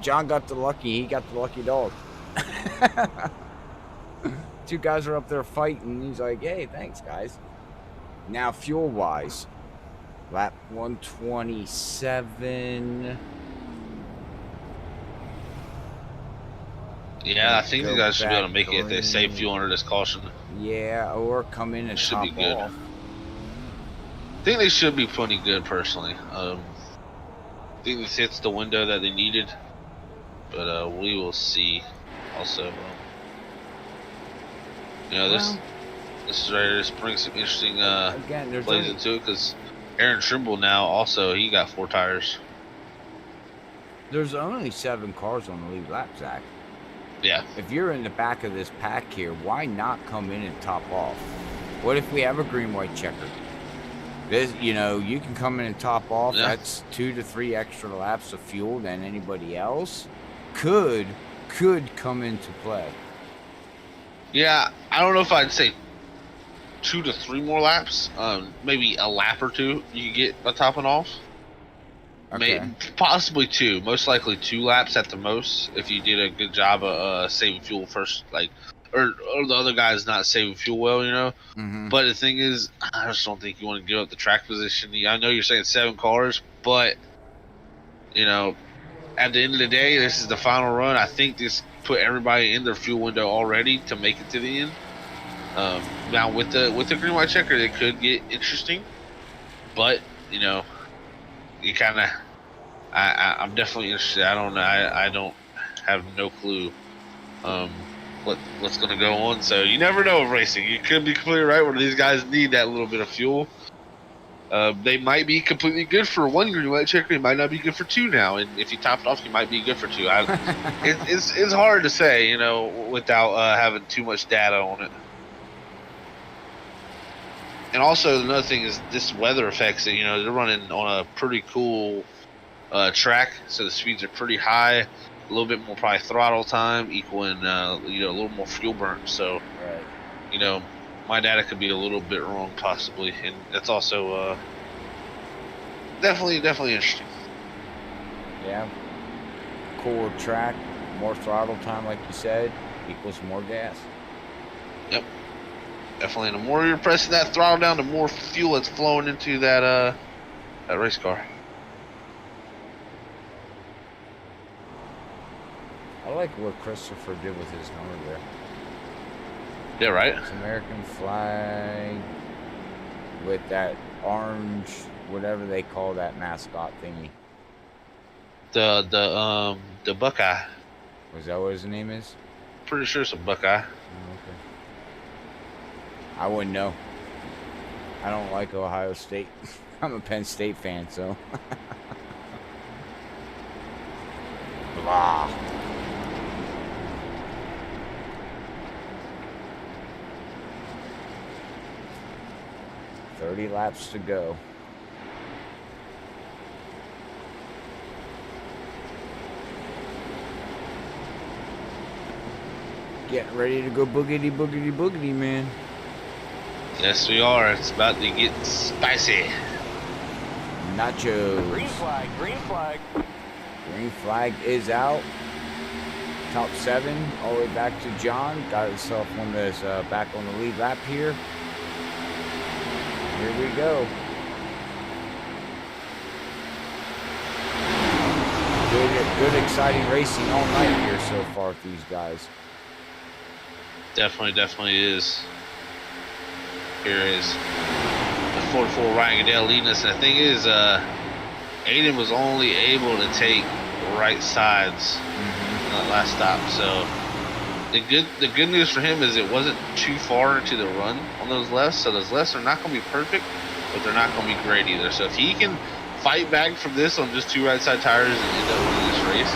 John got the lucky. He got the lucky dog. 2 guys are up there fighting. He's like, hey, thanks, guys. Now, fuel-wise, lap 127. Yeah, I think these guys should be able to make it if they save fuel under this caution. Yeah, or come in and should be good. off. I think they should be pretty good, personally. I think this hits the window that they needed, but we will see. Also, this is right here. This brings some interesting plays into it because Aaron Trimble now also he got 4 tires. There's only 7 cars on the lead lap, Zach. Yeah. If you're in the back of this pack here, why not come in and top off? What if we have a green-white checker? This, you can come in and top off. Yeah. That's 2 to 3 extra laps of fuel than anybody else could come into play. Yeah, I don't know if I'd say 2 to 3 more laps. Maybe a lap or 2 you get a topping off. Okay. Possibly 2, most likely 2 laps at the most if you did a good job of saving fuel first, or the other guy's not saving fuel well, Mm-hmm. But the thing is, I just don't think you want to give up the track position. I know you're saying 7 cars, but at the end of the day, this is the final run. I think this put everybody in their fuel window already to make it to the end. Now with the green white checker, it could get interesting, but you kind of, I'm definitely interested. I don't have no clue what's going to go on. So you never know with racing. You could be completely right where these guys need that little bit of fuel. They might be completely good for 1 green white checker. It might not be good for 2 now. And if you top it off, you might be good for 2. It's hard to say, without having too much data on it. And also another thing is this weather affects it. They're running on a pretty cool track, so the speeds are pretty high. a little bit more probably throttle time, equaling you know, a little more fuel burn. So, Right. you know, my data could be a little bit wrong possibly, and that's also definitely interesting. Yeah. Cooler track, more throttle time, like you said, equals more gas. Yep, definitely. And the more you're pressing that throttle down, the more fuel that's flowing into that race car. I like what Christopher did with his number there. Yeah, right. It's American flag with that orange, whatever they call that mascot thingy. The Buckeye. Was that what his name is? Pretty sure it's a Buckeye. Oh, okay. I wouldn't know. I don't like Ohio State. I'm a Penn State fan, so. Blah. "30 laps to go." Getting ready to go boogity, boogity, boogity, man. Yes, we are. It's about to get spicy. Nachos. Green flag, green flag. Green flag is out. Top 7, all the way back to John. Got himself one that's back on the lead lap here. Here we go. Good exciting racing all night here so far with these guys. Definitely is. Here is the 44 Ryan Goodell leading us. And the thing is, Aiden was only able to take right sides on that last stop. So the good news for him is it wasn't too far into the run on those lefts. So those lefts are not going to be perfect, but they're not going to be great either. So if he can fight back from this on just 2 right side tires and end up winning this race,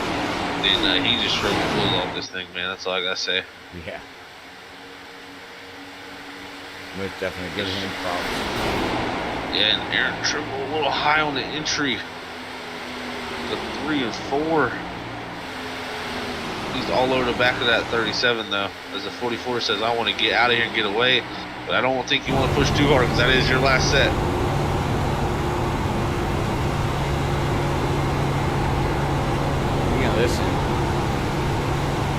then he just straight fools off this thing, man. That's all I gotta say. Yeah. Most definitely give him props. Yeah, and Aaron Trimble a little high on the entry. The 3 and 4. He's all over the back of that 37 though. As the 44 says, I want to get out of here and get away, but I don't think you want to push too hard because that is your last set. Yeah, listen.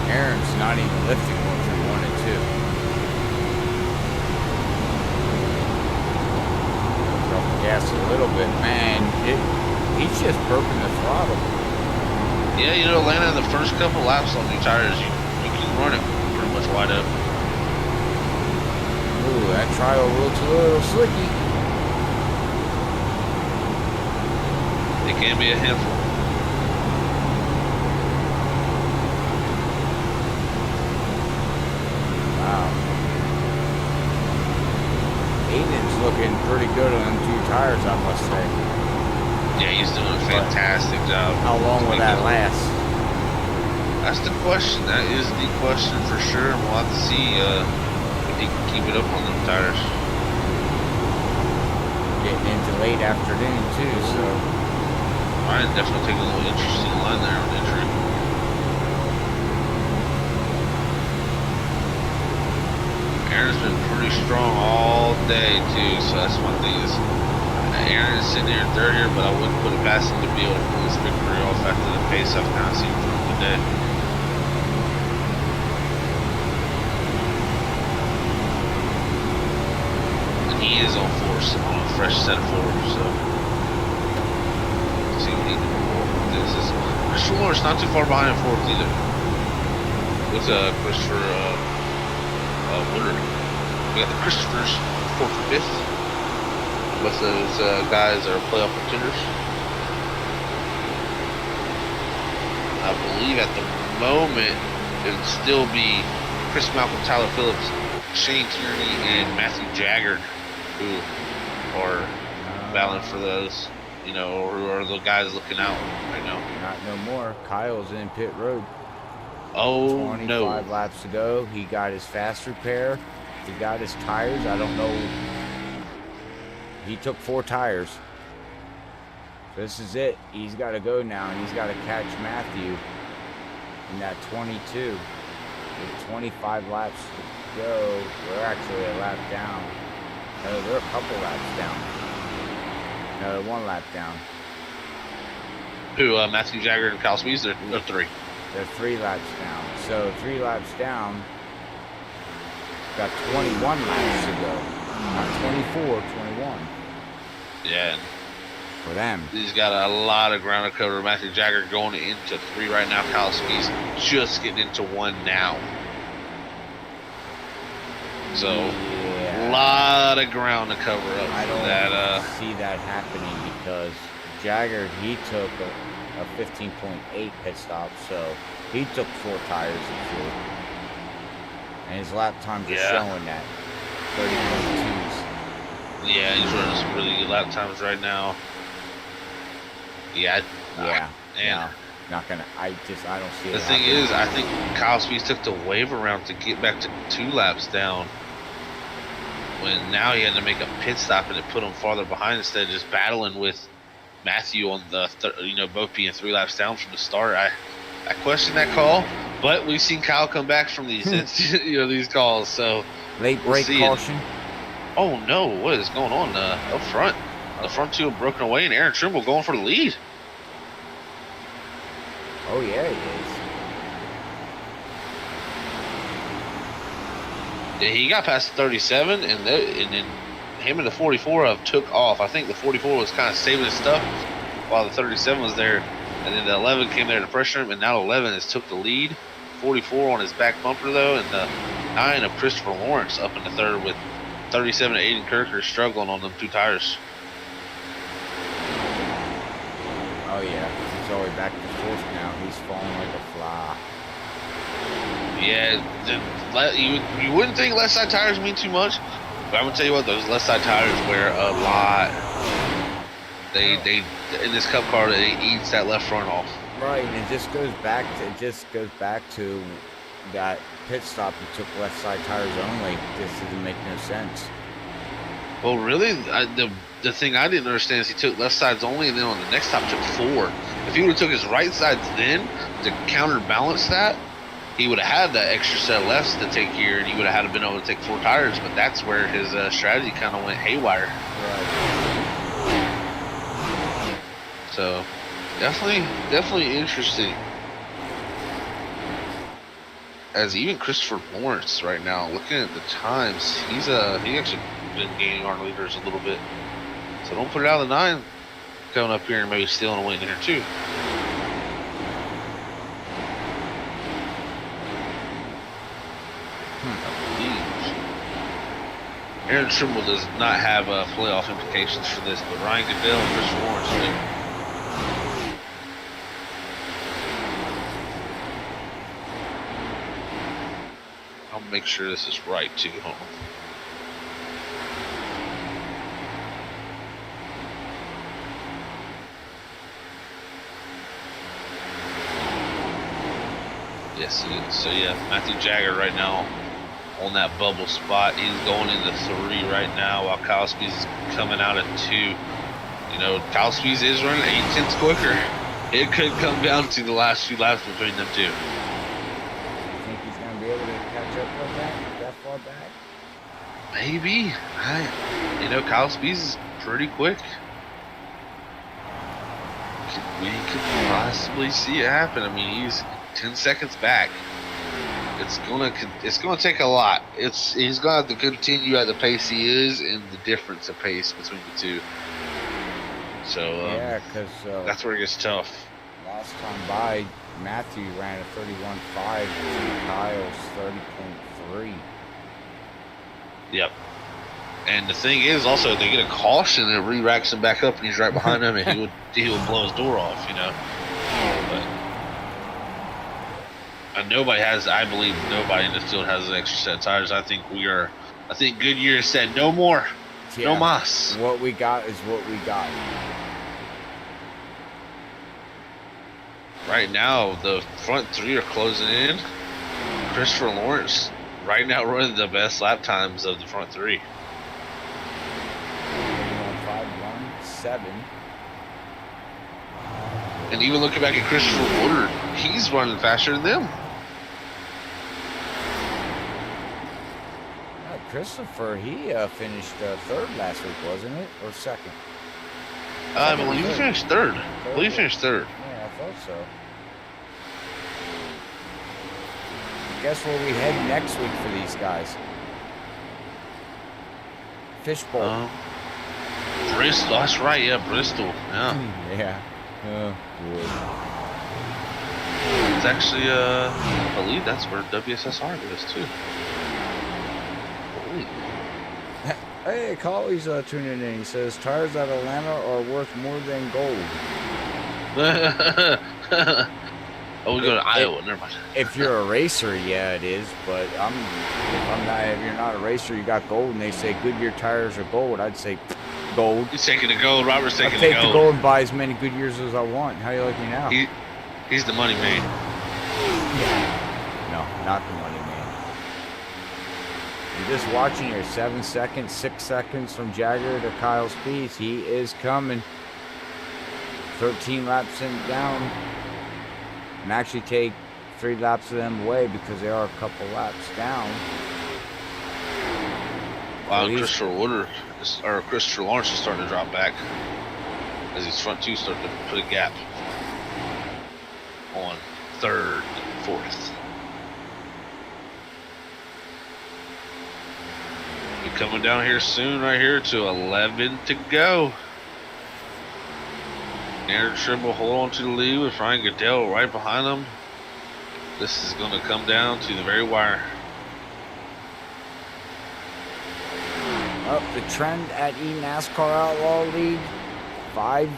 Aaron's not even lifting one through 1 and 2. Drop the gas a little bit, man. He's just burping the throttle. Yeah, you know, Atlanta, the first couple laps on new tires, you can run it pretty much wide up. Ooh, that trial looks a little slicky. It can be a handful. Wow. Aiden's looking pretty good on them 2 tires, I must say. Yeah, he's doing a fantastic job. How long will that last? That's the question. That is the question for sure. We'll have to see if he can keep it up on them tires. Getting into late afternoon too, so Ryan definitely taking a little interesting line there on entry. Aaron's been pretty strong all day too, so that's one thing is Aaron is sitting here in 3rd here, but I wouldn't put it past him to be able to pull this victory off after the pace I've kind of seen from him today. And he is on force on a fresh set of 4, so see what he can pull with this. Christopher Lawrence not too far behind in 4th either. What's Christopher Woodard? We got the Christophers 4th and 5th. Both those guys are playoff contenders. I believe at the moment it would still be Chris Malcolm, Tyler Phillips, Shane Tierney, and Matthew Jaggard who are battling for those, you know, or who are the guys looking out right now. not no more. Kyle's in pit road. Oh 25 no! laps to go. He got his fast repair. He got his tires. I don't know. He took 4 tires. This is it. He's got to go now, and he's got to catch Matthew. in that 22. With 25 laps to go, we're actually a lap down. No, they're a couple laps down. No, 1 lap down. Who, Matthew Jagger and Kyle Speeds, or 3? They're 3 laps down. So 3 laps down, got 21 laps to go. Not 24, 21. Yeah. For them. He's got a lot of ground to cover. Matthew Jagger going into 3 right now. Kyle Speeds just getting into 1 now. So, a lot of ground to cover up. I don't see that happening because Jagger, he took a 15.8 pit stop, so he took 4 tires of fuel. And his lap times are showing that. 30.2s. Yeah, he's running some really good lap times right now. Yeah. No, not gonna. I don't see it. The thing is, I think Kyle Speeds took the wave around to get back to 2 laps down. When now he had to make a pit stop and it put him farther behind instead of just battling with Matthew on the both being 3 laps down from the start. I question that call, but we've seen Kyle come back from these these calls. So late break caution. Oh no! What is going on up front? The front 2 have broken away, and Aaron Trimble going for the lead. Oh yeah, he is. Yeah, he got past the 37, and then him and the 44 have took off. I think the 44 was kind of saving his stuff while the 37 was there, and then the 11 came there to pressure him, and now 11 has took the lead. 44 on his back bumper though, and the 9 of Christopher Lawrence up in the 3rd with 37 of Aiden Kirker struggling on them 2 tires. Oh yeah, he's all the way back to 4th now. He's falling like a fly. Yeah, you wouldn't think left side tires mean too much, but I'm gonna tell you what, those left side tires wear a lot. They in this Cup car, it eats that left front off. Right, and it just goes back to that pit stop. He took left side tires only. This doesn't make no sense. Well, really, the thing I didn't understand is he took left sides only, and then on the next stop took 4. If he would have took his right sides then to counterbalance that, he would have had that extra set of lefts to take here, and he would have had to been able to take 4 tires. But that's where his strategy kind of went haywire. Right. So, definitely interesting. As even Christopher Lawrence right now, looking at the times, he actually been gaining our leaders a little bit. So don't put it out of the 9 coming up here and maybe stealing a win here too. Aaron Trimble does not have playoff implications for this, but Ryan Goodell and Christopher Lawrence do. I'll make sure this is right too. Hold on. Yes, it is. So yeah, Matthew Jagger right now on that bubble spot. He's going into 3 right now, while Kyle Speeds is coming out at 2. You know, Kyle Speeds is running 8/10 quicker. It could come down to the last few laps between them 2. You think he's going to be able to catch up with that far back? Maybe. Kyle Speeds is pretty quick. We could possibly see it happen. I mean, he's 10 seconds back. It's gonna take a lot. He's gonna have to continue at the pace he is, and the difference of pace between the 2. So yeah, because that's where it gets tough. Last time by, Matthew ran a 31.5 to Kyle's 30.3. Yep. And the thing is, also, if they get a caution, it re-racks him back up, and he's right behind him, and he would blow his door off, But I believe nobody in the field has an extra set of tires. I think Goodyear said no more. Yeah, no mas. What we got is what we got. Right now, the front 3 are closing in. Christopher Lawrence right now running the best lap times of the front 3. 31.517. And even looking back at Christopher Woodard, he's running faster than them. Christopher, he finished third last week, wasn't it? Or second? I believe he finished third. I believe he finished third. Yeah, I thought so. Guess where we head next week for these guys? Fishbowl. Bristol, that's right, yeah, Bristol. Yeah. Yeah. Oh, boy. It's actually, I believe that's where WSSR is, too. Holy. Hey, Colley's tuning in. He says, tires at Atlanta are worth more than gold. Oh, we go to Iowa, never mind. If you're a racer, yeah, it is. But if you're not a racer, you got gold, and they say Goodyear tires are gold, I'd say gold. He's taking the gold. Robert's taking I'll the gold. take the gold and buy as many Goodyears as I want. How you like me now? He's the money man. No, not the money man. You're just watching here. 7 seconds, 6 seconds from Jagger to Kyle Speeds. He is coming. 13 laps down. And actually take 3 laps of them away because they are a couple laps down. Wow, Christopher Woodard or Christopher Lawrence is starting to drop back as these front two start to put a gap on third and fourth. We're coming down here soon, right here to 11 to go. Aaron Trimble hold on to the lead with Ryan Goodell right behind him. This is going to come down to the very wire. Up the trend at eNASCAR Outlaw League. 5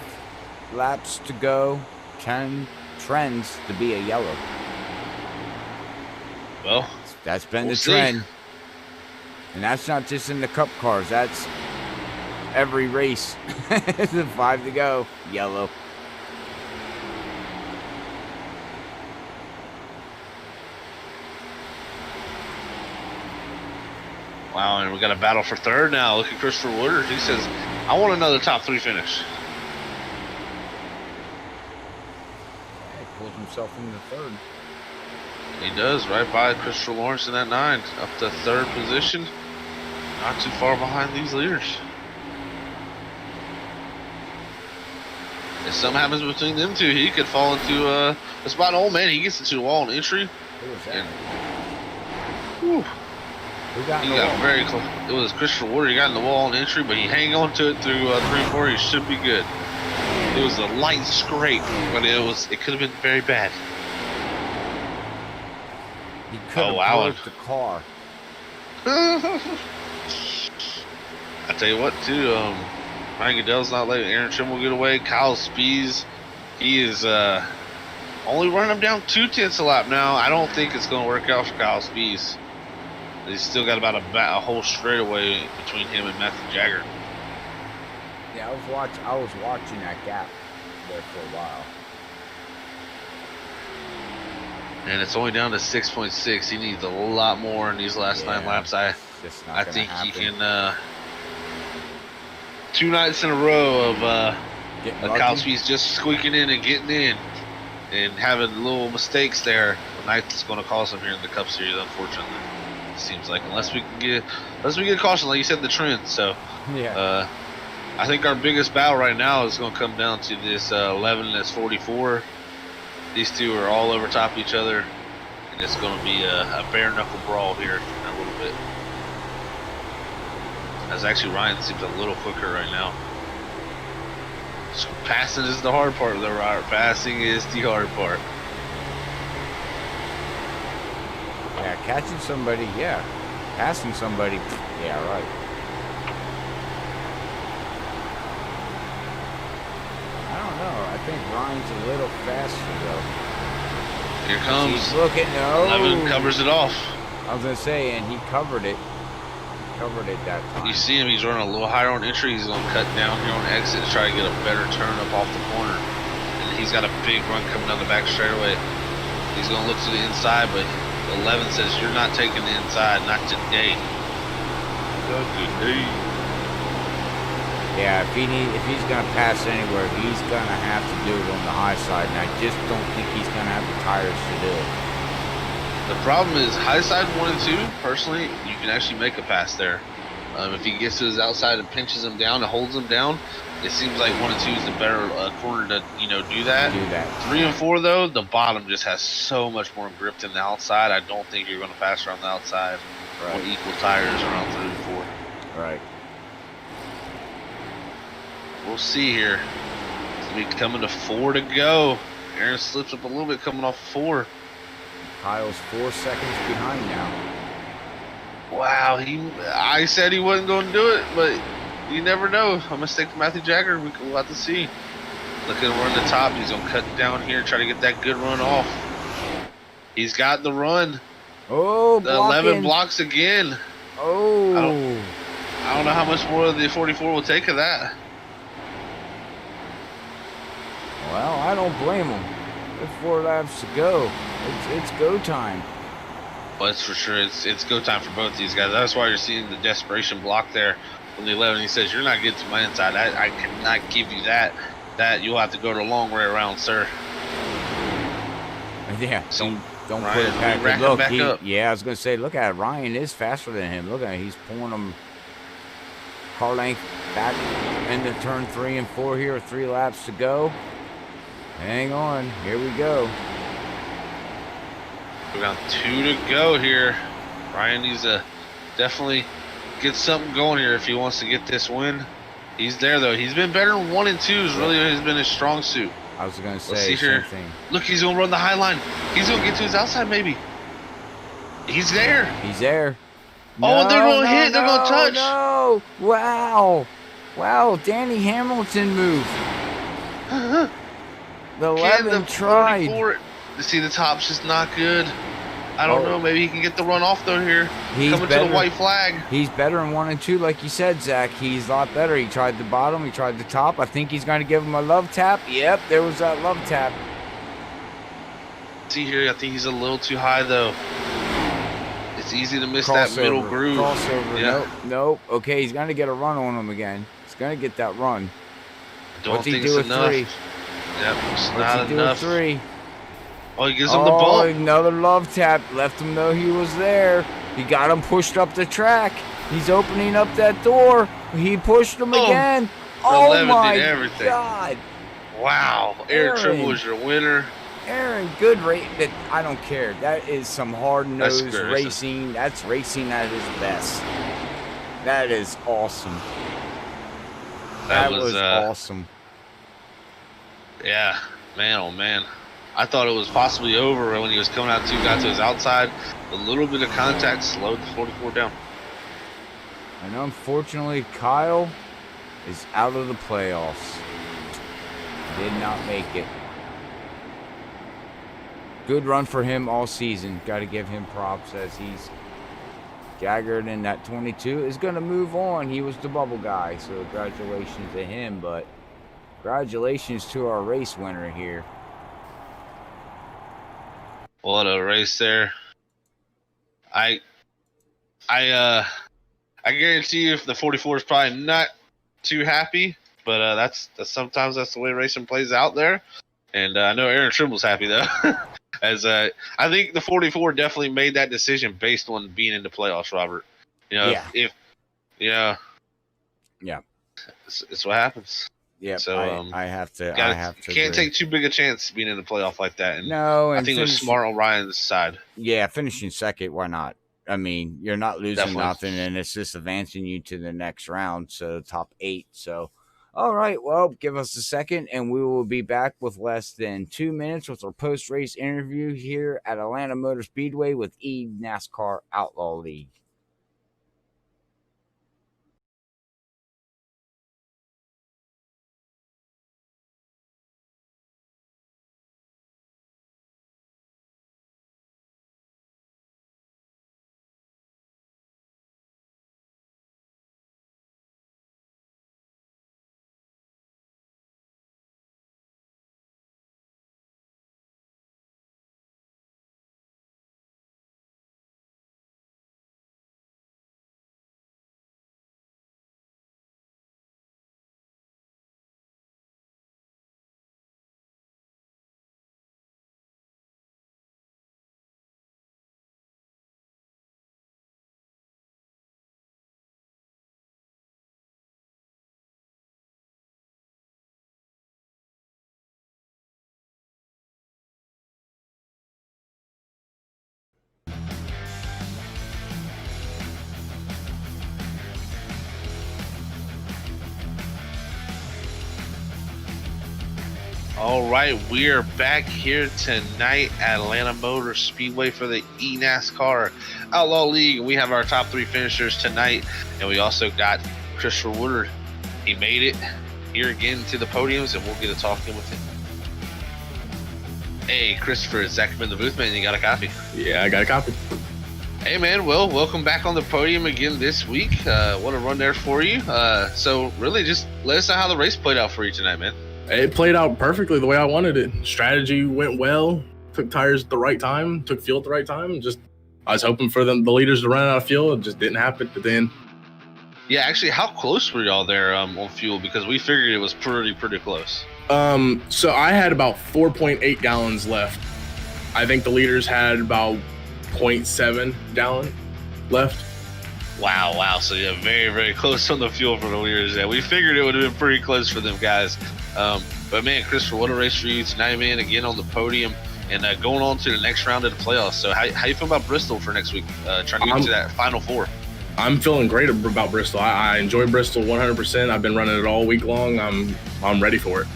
laps to go. 10 trends to be a yellow. Well, that's been the trend. And that's not just in the Cup cars. That's every race. 5 to go. Yellow. Wow, and we got a battle for third now. Look at Christopher Woodard. He says, I want another top 3 finish. He pulls himself into third. He does, right by Christopher Lawrence in that 9. Up to third position. Not too far behind these leaders. If something happens between them two, he could fall into a spot. Oh man, he gets into the wall and entry. Who was that? Whew. Who got He got very close. It was Christopher Woodard. He got in the wall and entry, but he hang on to it through 3 and 4. He should be good. It was a light scrape, but it could have been very bad. He could have broke the car. I tell you what, too. Ryan Goodell's not letting Aaron Trimble get away. Kyle Spees, he is only running him down 2/10 a lap now. I don't think it's going to work out for Kyle Spees. He's still got about a whole straightaway between him and Matthew Jagger. Yeah, I was watching that gap there for a while. And it's only down to 6.6. He needs a lot more in these last 9 laps. I think he can. 2 nights in a row of Kyle Spees just squeaking in and getting in and having little mistakes there. The night that's going to cause him here in the Cup Series, unfortunately. It seems like unless we get caution, like you said, the trend. So yeah, I think our biggest battle right now is going to come down to this 11 and this 44. These two are all over top of each other, and it's going to be a bare knuckle brawl here in a little bit. As actually Ryan seems a little quicker right now. So passing is the hard part, though, Robert. Passing is the hard part. Yeah, catching somebody, yeah. Passing somebody, yeah, right. I don't know. I think Ryan's a little faster, though. Here comes. He's looking, no. 11 covers it off. I was going to say, and he covered it. Covered it that time. You see him, he's running a little higher on entry. He's going to cut down here on exit to try to get a better turn up off the corner. And he's got a big run coming down the back straightaway. He's going to look to the inside, but 11 says, you're not taking the inside, not today. Not today. Yeah, if he's gonna pass anywhere, he's gonna have to do it on the high side, and I just don't think he's gonna have the tires to do it. The problem is high side 1 and 2. Personally, you can actually make a pass there. If he gets to his outside and pinches him down and holds him down, it seems like 1 and 2 is the better corner to do that. 3 and 4 though, the bottom just has so much more grip than the outside. I don't think you're going to pass around the outside. Right. Or equal tires around 3 and 4. Right. We'll see here. It's going to be coming to 4 to go. Aaron slips up a little bit coming off 4. Kyle's 4 seconds behind now. Wow, I said he wasn't going to do it, but you never know. A mistake to Matthew Jagger, we'll have to see. Looking to run the top. He's going to cut down here, try to get that good run off. He's got the run. Oh, the 11 blocks again. Oh. I don't know how much more the 44 will take of that. Well, I don't blame him. There's 4 laps to go. It's go time. Well, that's for sure. It's go time for both these guys. That's why you're seeing the desperation block there from the 11. He says, "You're not getting to my inside. I cannot give you that. That you'll have to go the long way around, sir." Yeah. So don't Ryan, put it back. rack Look, back up. Yeah, I was gonna say, look at it. Ryan is faster than him. Look at it. He's pulling him car length back into turn 3 and 4 here. 3 laps to go. Hang on. Here we go. We got 2 to go here. Ryan needs to definitely get something going here if he wants to get this win. He's there though. He's been better in 1 and 2. Really has been his strong suit. I was gonna say Let's see same here. thing. Look, he's gonna run the high line. He's gonna get to his outside maybe. He's there. He's there. Oh, they're gonna hit. They're gonna touch. No! Wow! Wow! Danny Hamilton moved. The 11 tried. To see the top's just not good. I don't know. Maybe he can get the run off though here. He's coming better. to the white flag. He's better in 1 and 2, like you said, Zach. He's a lot better. He tried the bottom. He tried the top. I think he's going to give him a love tap. Yep, there was that love tap. See here, I think he's a little too high though. It's easy to miss that middle groove. Crossover. Yeah. Nope. Okay, he's going to get a run on him again. He's going to get that run. Don't What's he think do it's with enough. 3? Yep, it's What's not he enough. do with 3? Oh, he gives him the bump. Another love tap. Left him know he was there. He got him pushed up the track. He's opening up that door. He pushed him again. Oh my God. Wow. Aaron Trimble is your winner. Aaron, good rate. I don't care. That is some hard-nosed racing. That's racing at its best. That is awesome. That was awesome. Yeah, man, oh man. I thought it was possibly over when he was coming out got to his outside. A little bit of contact slowed the 44 down. And unfortunately, Kyle is out of the playoffs. Did not make it. Good run for him all season. Got to give him props as he's Jaggered in that 22 is going to move on. He was the bubble guy, so congratulations to him, but congratulations to our race winner here. What a race there. I guarantee you if the 44 is probably not too happy, but that's sometimes that's the way racing plays out there. And I know Aaron Trimble's happy though. As I think the 44 definitely made that decision based on being in the playoffs, Robert. You know, yeah. Yeah. It's what happens. Yeah, so I have to. Can't take too big a chance being in the playoff like that. And no, and I think it was smart on Ryan's side. Yeah, finishing second, why not? I mean, you're not losing nothing, and it's just advancing you to the next round, so top 8. So, all right, well, give us a second, and we will be back with less than 2 minutes with our post-race interview here at Atlanta Motor Speedway with NASCAR Outlaw League. All right, we are back here tonight at Atlanta Motor Speedway for the eNASCAR Outlaw League. We have our top 3 finishers tonight, and we also got Christopher Woodard. He made it here again to the podiums, and we'll get to talking with him. Hey, Christopher, it's Zach in the booth, man. You got a copy? Yeah, I got a copy. Hey, man. Well, welcome back on the podium again this week. What a run there for you. So really just let us know how the race played out for you tonight, man. It played out perfectly the way I wanted it. Strategy went well. Took tires at the right time. Took fuel at the right time. I was hoping for the leaders to run out of fuel. It just didn't happen at the end. Yeah, actually, how close were y'all there on fuel? Because we figured it was pretty close. So I had about 4.8 gallons left. I think the leaders had about 0.7 gallon left. Wow. So yeah, very close on the fuel for the leaders. Yeah, we figured it would have been pretty close for them guys. But man, Christopher, what a race for you tonight, man. Again on the podium and going on to the next round of the playoffs. So how you feel about Bristol for next week? Trying to get to that Final Four. I'm feeling great about Bristol. I enjoy Bristol 100%. I've been running it all week long. I'm ready for it.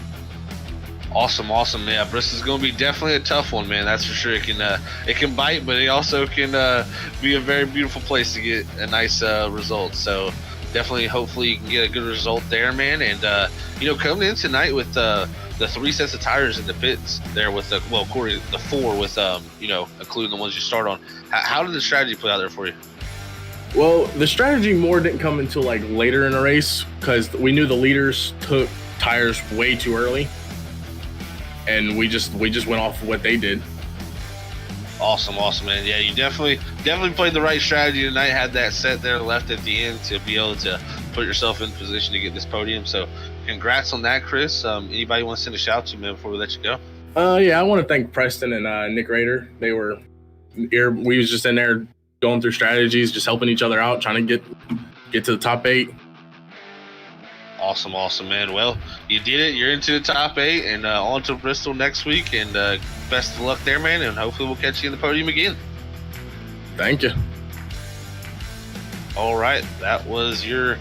Awesome. Yeah, Bristol's going to be definitely a tough one, man. That's for sure. It can bite, but it also can be a very beautiful place to get a nice result. So definitely, hopefully, you can get a good result there, man. And coming in tonight with the 3 sets of tires in the pits there with Corey, the 4 with including the ones you start on. How did the strategy play out there for you? Well, the strategy more didn't come until like later in the race because we knew the leaders took tires way too early, and we just went off of what they did. Awesome, man. Yeah, you definitely played the right strategy tonight. Had that set there left at the end to be able to put yourself in position to get this podium. So, congrats on that, Chris. Anybody want to send a shout to, man, before we let you go? Yeah, I want to thank Preston and Nick Rader. They were here. We was just in there going through strategies, just helping each other out, trying to get to the top 8. Awesome, man. Well, you did it. You're into the top 8 and on to Bristol next week. And best of luck there, man. And hopefully we'll catch you in the podium again. Thank you. All right. That was your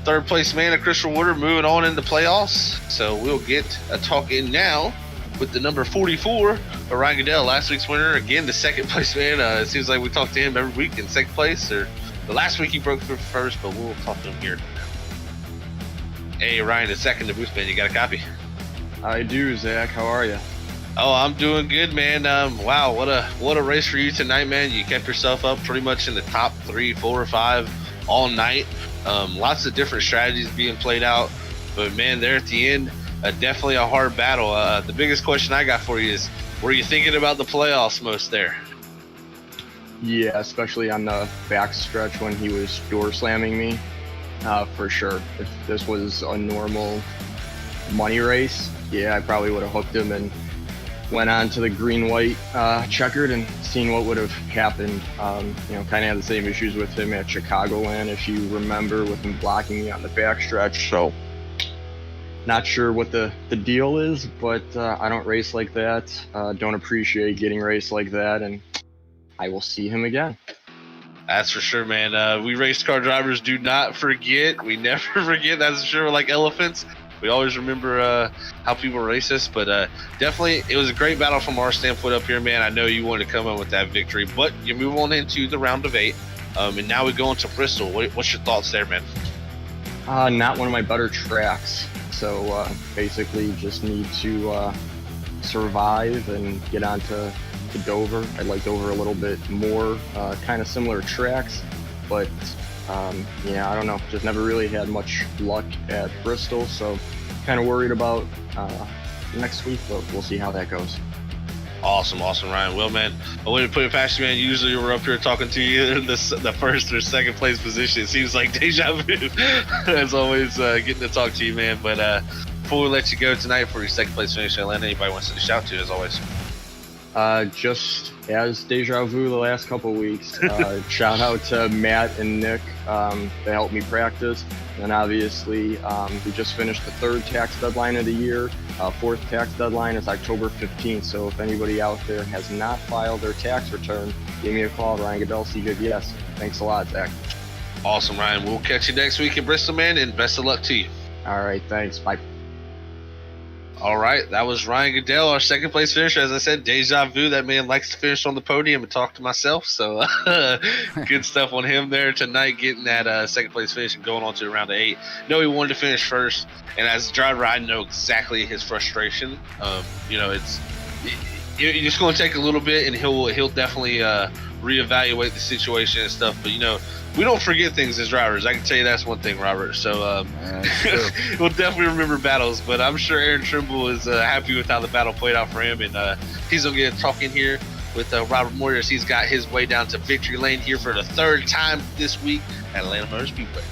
3rd place man, Christopher Woodard, moving on into playoffs. So we'll get a talk in now with the number 44, Ryan Goodell, last week's winner. Again, the 2nd place man. It seems like we talk to him every week in 2nd place. Or the last week he broke through first, but we'll talk to him here. Hey, Ryan, the 2nd to boost, man. You got a copy? I do, Zach. How are you? Oh, I'm doing good, man. Wow, what a race for you tonight, man. You kept yourself up pretty much in the top 3, 4, or 5 all night. Lots of different strategies being played out. But, man, there at the end, definitely a hard battle. The biggest question I got for you is, were you thinking about the playoffs most there? Yeah, especially on the back stretch when he was door slamming me. For sure. If this was a normal money race, yeah, I probably would have hooked him and went on to the green-white checkered and seen what would have happened. Kind of had the same issues with him at Chicagoland, if you remember, with him blocking me on the backstretch. So, not sure what the deal is, but I don't race like that. Don't appreciate getting raced like that, and I will see him again. That's for sure, man. We race car drivers do not forget. We never forget. That's for sure. We're like elephants. We always remember how people race us. But definitely, it was a great battle from our standpoint up here, man. I know you wanted to come in with that victory. But you move on into the round of 8. And now we go into Bristol. What's your thoughts there, man? Not one of my better tracks. So basically just need to survive and get on to Dover. I like Dover a little bit more, kind of similar tracks, but I don't know, just never really had much luck at Bristol, so kind of worried about next week, but we'll see how that goes. Awesome, Ryan. Well, man, I wouldn't put it past you, man. Usually we're up here talking to you in the 1st or 2nd place position. It seems like deja vu. As always, getting to talk to you, man. But before we let you go tonight for your 2nd place finish in Atlanta, anybody wants to shout to, as always? Just as deja vu the last couple of weeks. Shout out to Matt and Nick. They helped me practice. And obviously, we just finished the 3rd tax deadline of the year. 4th tax deadline is October 15th. So if anybody out there has not filed their tax return, give me a call, Ryan Goodell, CJBS. Thanks a lot, Zach. Awesome, Ryan. We'll catch you next week in Bristol, man, and best of luck to you. All right, thanks. Bye. All right, that was Ryan Goodell, our second place finisher. As I said, deja vu. That man likes to finish on the podium and talk to myself. So good stuff on him there tonight, getting that second place finish and going on to round of 8. No, he wanted to finish first, and as a driver, I know exactly his frustration. It's just going to take a little bit, and he'll definitely reevaluate the situation and stuff. But we don't forget things as drivers. I can tell you that's one thing, Robert. So we'll definitely remember battles. But I'm sure Aaron Trimble is happy with how the battle played out for him, and he's gonna get a talk in here with Robert Moyer as he's got his way down to victory lane here for the third time this week at Atlanta Motor Speedway.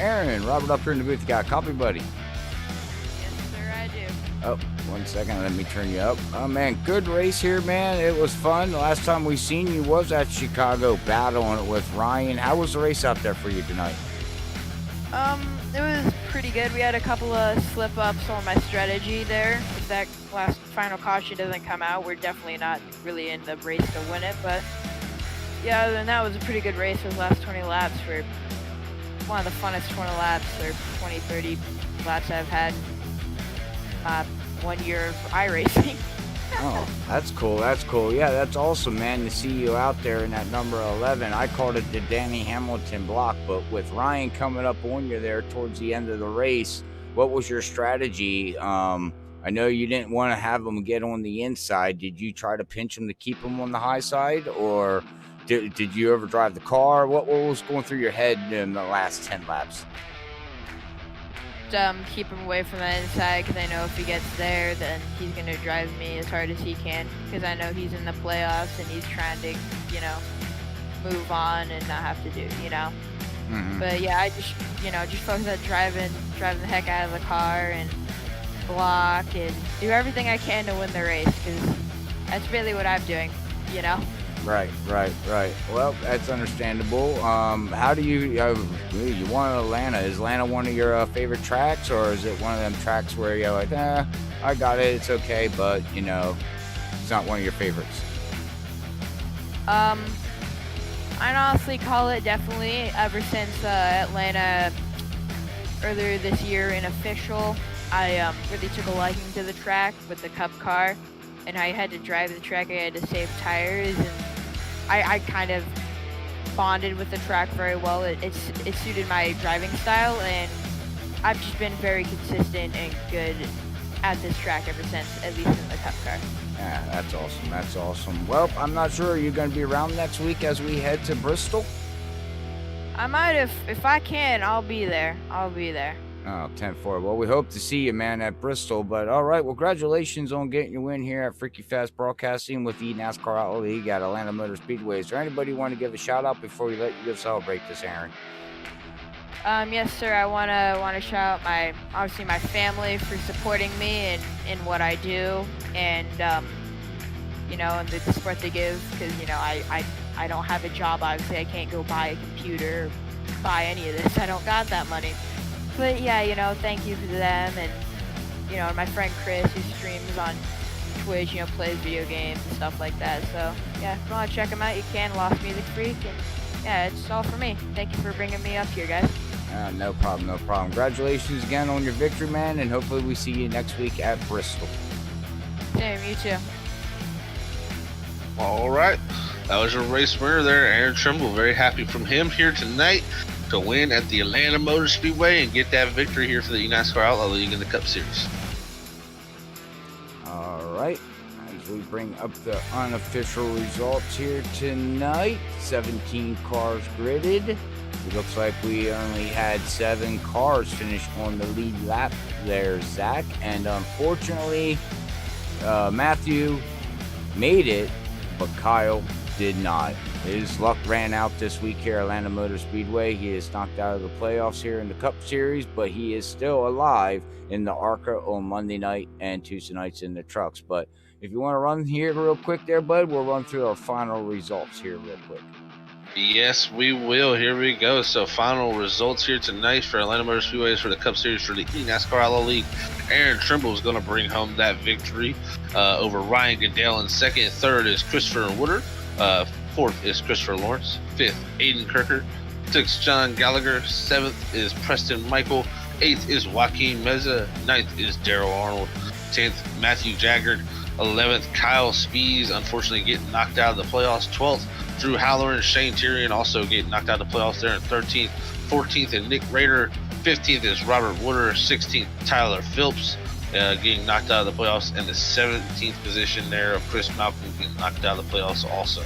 Aaron, Robert up here in the booth. You got a copy, buddy? Yes, sir, I do. Oh, 1 second. Let me turn you up. Oh, man, good race here, man. It was fun. The last time we seen you was at Chicago battling it with Ryan. How was the race out there for you tonight? It was pretty good. We had a couple of slip-ups on my strategy there. If that last final caution doesn't come out, we're definitely not really in the race to win it. But, yeah, other than that, it was a pretty good race. Those last 20 laps were one of the funnest 20 laps or 20, 30 laps I've had in 1 year of iRacing. Oh, that's cool. That's cool. Yeah, that's awesome, man, to see you out there in that number 11. I called it the Danny Hamilton block, but with Ryan coming up on you there towards the end of the race, what was your strategy? I know you didn't want to have him get on the inside. Did you try to pinch him to keep him on the high side, or did you ever drive the car? What was going through your head in the last 10 laps? Keep him away from the inside because I know if he gets there, then he's going to drive me as hard as he can because I know he's in the playoffs and he's trying to, move on and not have to do, Mm-hmm. But yeah, I just focus on driving the heck out of the car and block and do everything I can to win the race because that's really what I'm doing, Right. Well, that's understandable. How do you want Atlanta? Is Atlanta one of your favorite tracks, or is it one of them tracks where you're like, I got it, it's okay, but it's not one of your favorites? I'd honestly call it definitely ever since Atlanta earlier this year in official. I really took a liking to the track with the Cup car, and I had to drive the track. I had to save tires, and I kind of bonded with the track very well. It suited my driving style, and I've just been very consistent and good at this track ever since, at least in the Cup car. Yeah, that's awesome. That's awesome. Well, I'm not sure. Are you going to be around next week as we head to Bristol? I might, if I can, I'll be there. Oh, 10-4. Well, we hope to see you, man, at Bristol. But, all right, well, congratulations on getting your win here at Freaky Fast Broadcasting with the NASCAR Outlaw League at Atlanta Motor Speedway. Is there anybody you want to give a shout-out before we let you go celebrate this, Aaron? Yes, sir. I want to shout out my family for supporting me in what I do, and and the support they give because I don't have a job. Obviously, I can't go buy a computer, buy any of this. I don't got that money. But yeah, thank you to them, and my friend Chris who streams on Twitch, plays video games and stuff like that. So yeah, if you want to check him out, you can. Lost Music Freak, and yeah, it's all for me. Thank you for bringing me up here, guys. No problem. Congratulations again on your victory, man, and hopefully we see you next week at Bristol. Same, you too. All right, that was your race winner there, Aaron Trimble. Very happy from him here tonight to win at the Atlanta Motor Speedway and get that victory here for the NASCAR Outlaw League in the Cup Series. All right, as we bring up the unofficial results here tonight, 17 cars gridded. It looks like we only had 7 cars finish on the lead lap there, Zach. And unfortunately, Matthew made it, but Kyle did not. His luck ran out this week here at Atlanta Motor Speedway. He is knocked out of the playoffs here in the Cup Series, but he is still alive in the ARCA on Monday night and Tuesday nights in the trucks. But if you want to run here real quick there, bud, we'll run through our final results here real quick. Yes, we will. Here we go. So final results here tonight for Atlanta Motor Speedways for the Cup Series for the NASCAR Outlaw League. Aaron Trimble is going to bring home that victory over Ryan Goodell in second. Third is Christopher Woodard. Fourth is Christopher Lawrence. Fifth, Aiden Kirker. Sixth, John Gallagher. Seventh is Preston Michael. 8th is Joaquin Meza. 9th is Daryl Arnold. 10th, Matthew Jaggard. 11th, Kyle Spees, unfortunately getting knocked out of the playoffs. 12th, Drew Halloran. Shane Tyrion also getting knocked out of the playoffs there in 13th. 14th is Nick Rader. 15th is Robert Wooder. 16th, Tyler Phillips getting knocked out of the playoffs. And the 17th position there of Chris Malcolm getting knocked out of the playoffs also.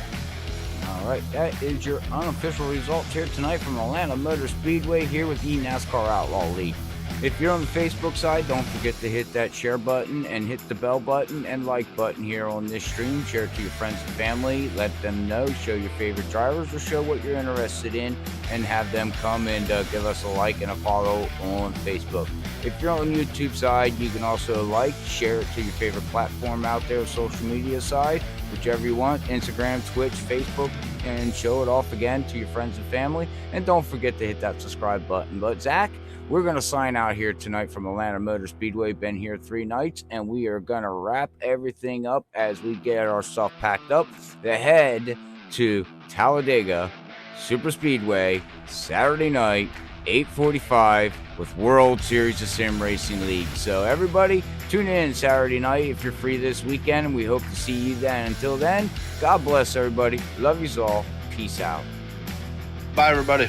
All right, that is your unofficial results here tonight from Atlanta Motor Speedway here with the NASCAR Outlaw League. If you're on the Facebook side, don't forget to hit that share button and hit the bell button and like button here on this stream. Share it to your friends and family. Let them know. Show your favorite drivers or show what you're interested in and have them come and give us a like and a follow on Facebook. If you're on the YouTube side, you can also like, share it to your favorite platform out there, social media side, whichever you want, Instagram, Twitch, Facebook, and show it off again to your friends and family. And don't forget to hit that subscribe button. But Zach, we're going to sign out here tonight from Atlanta Motor Speedway. Been here 3 nights, and we are going to wrap everything up as we get our stuff packed up to head to Talladega Super Speedway Saturday night, 8:45 with World Series of Sim Racing League. So everybody, tune in Saturday night if you're free this weekend, and we hope to see you then. Until then, God bless everybody. Love you all. Peace out. Bye, everybody.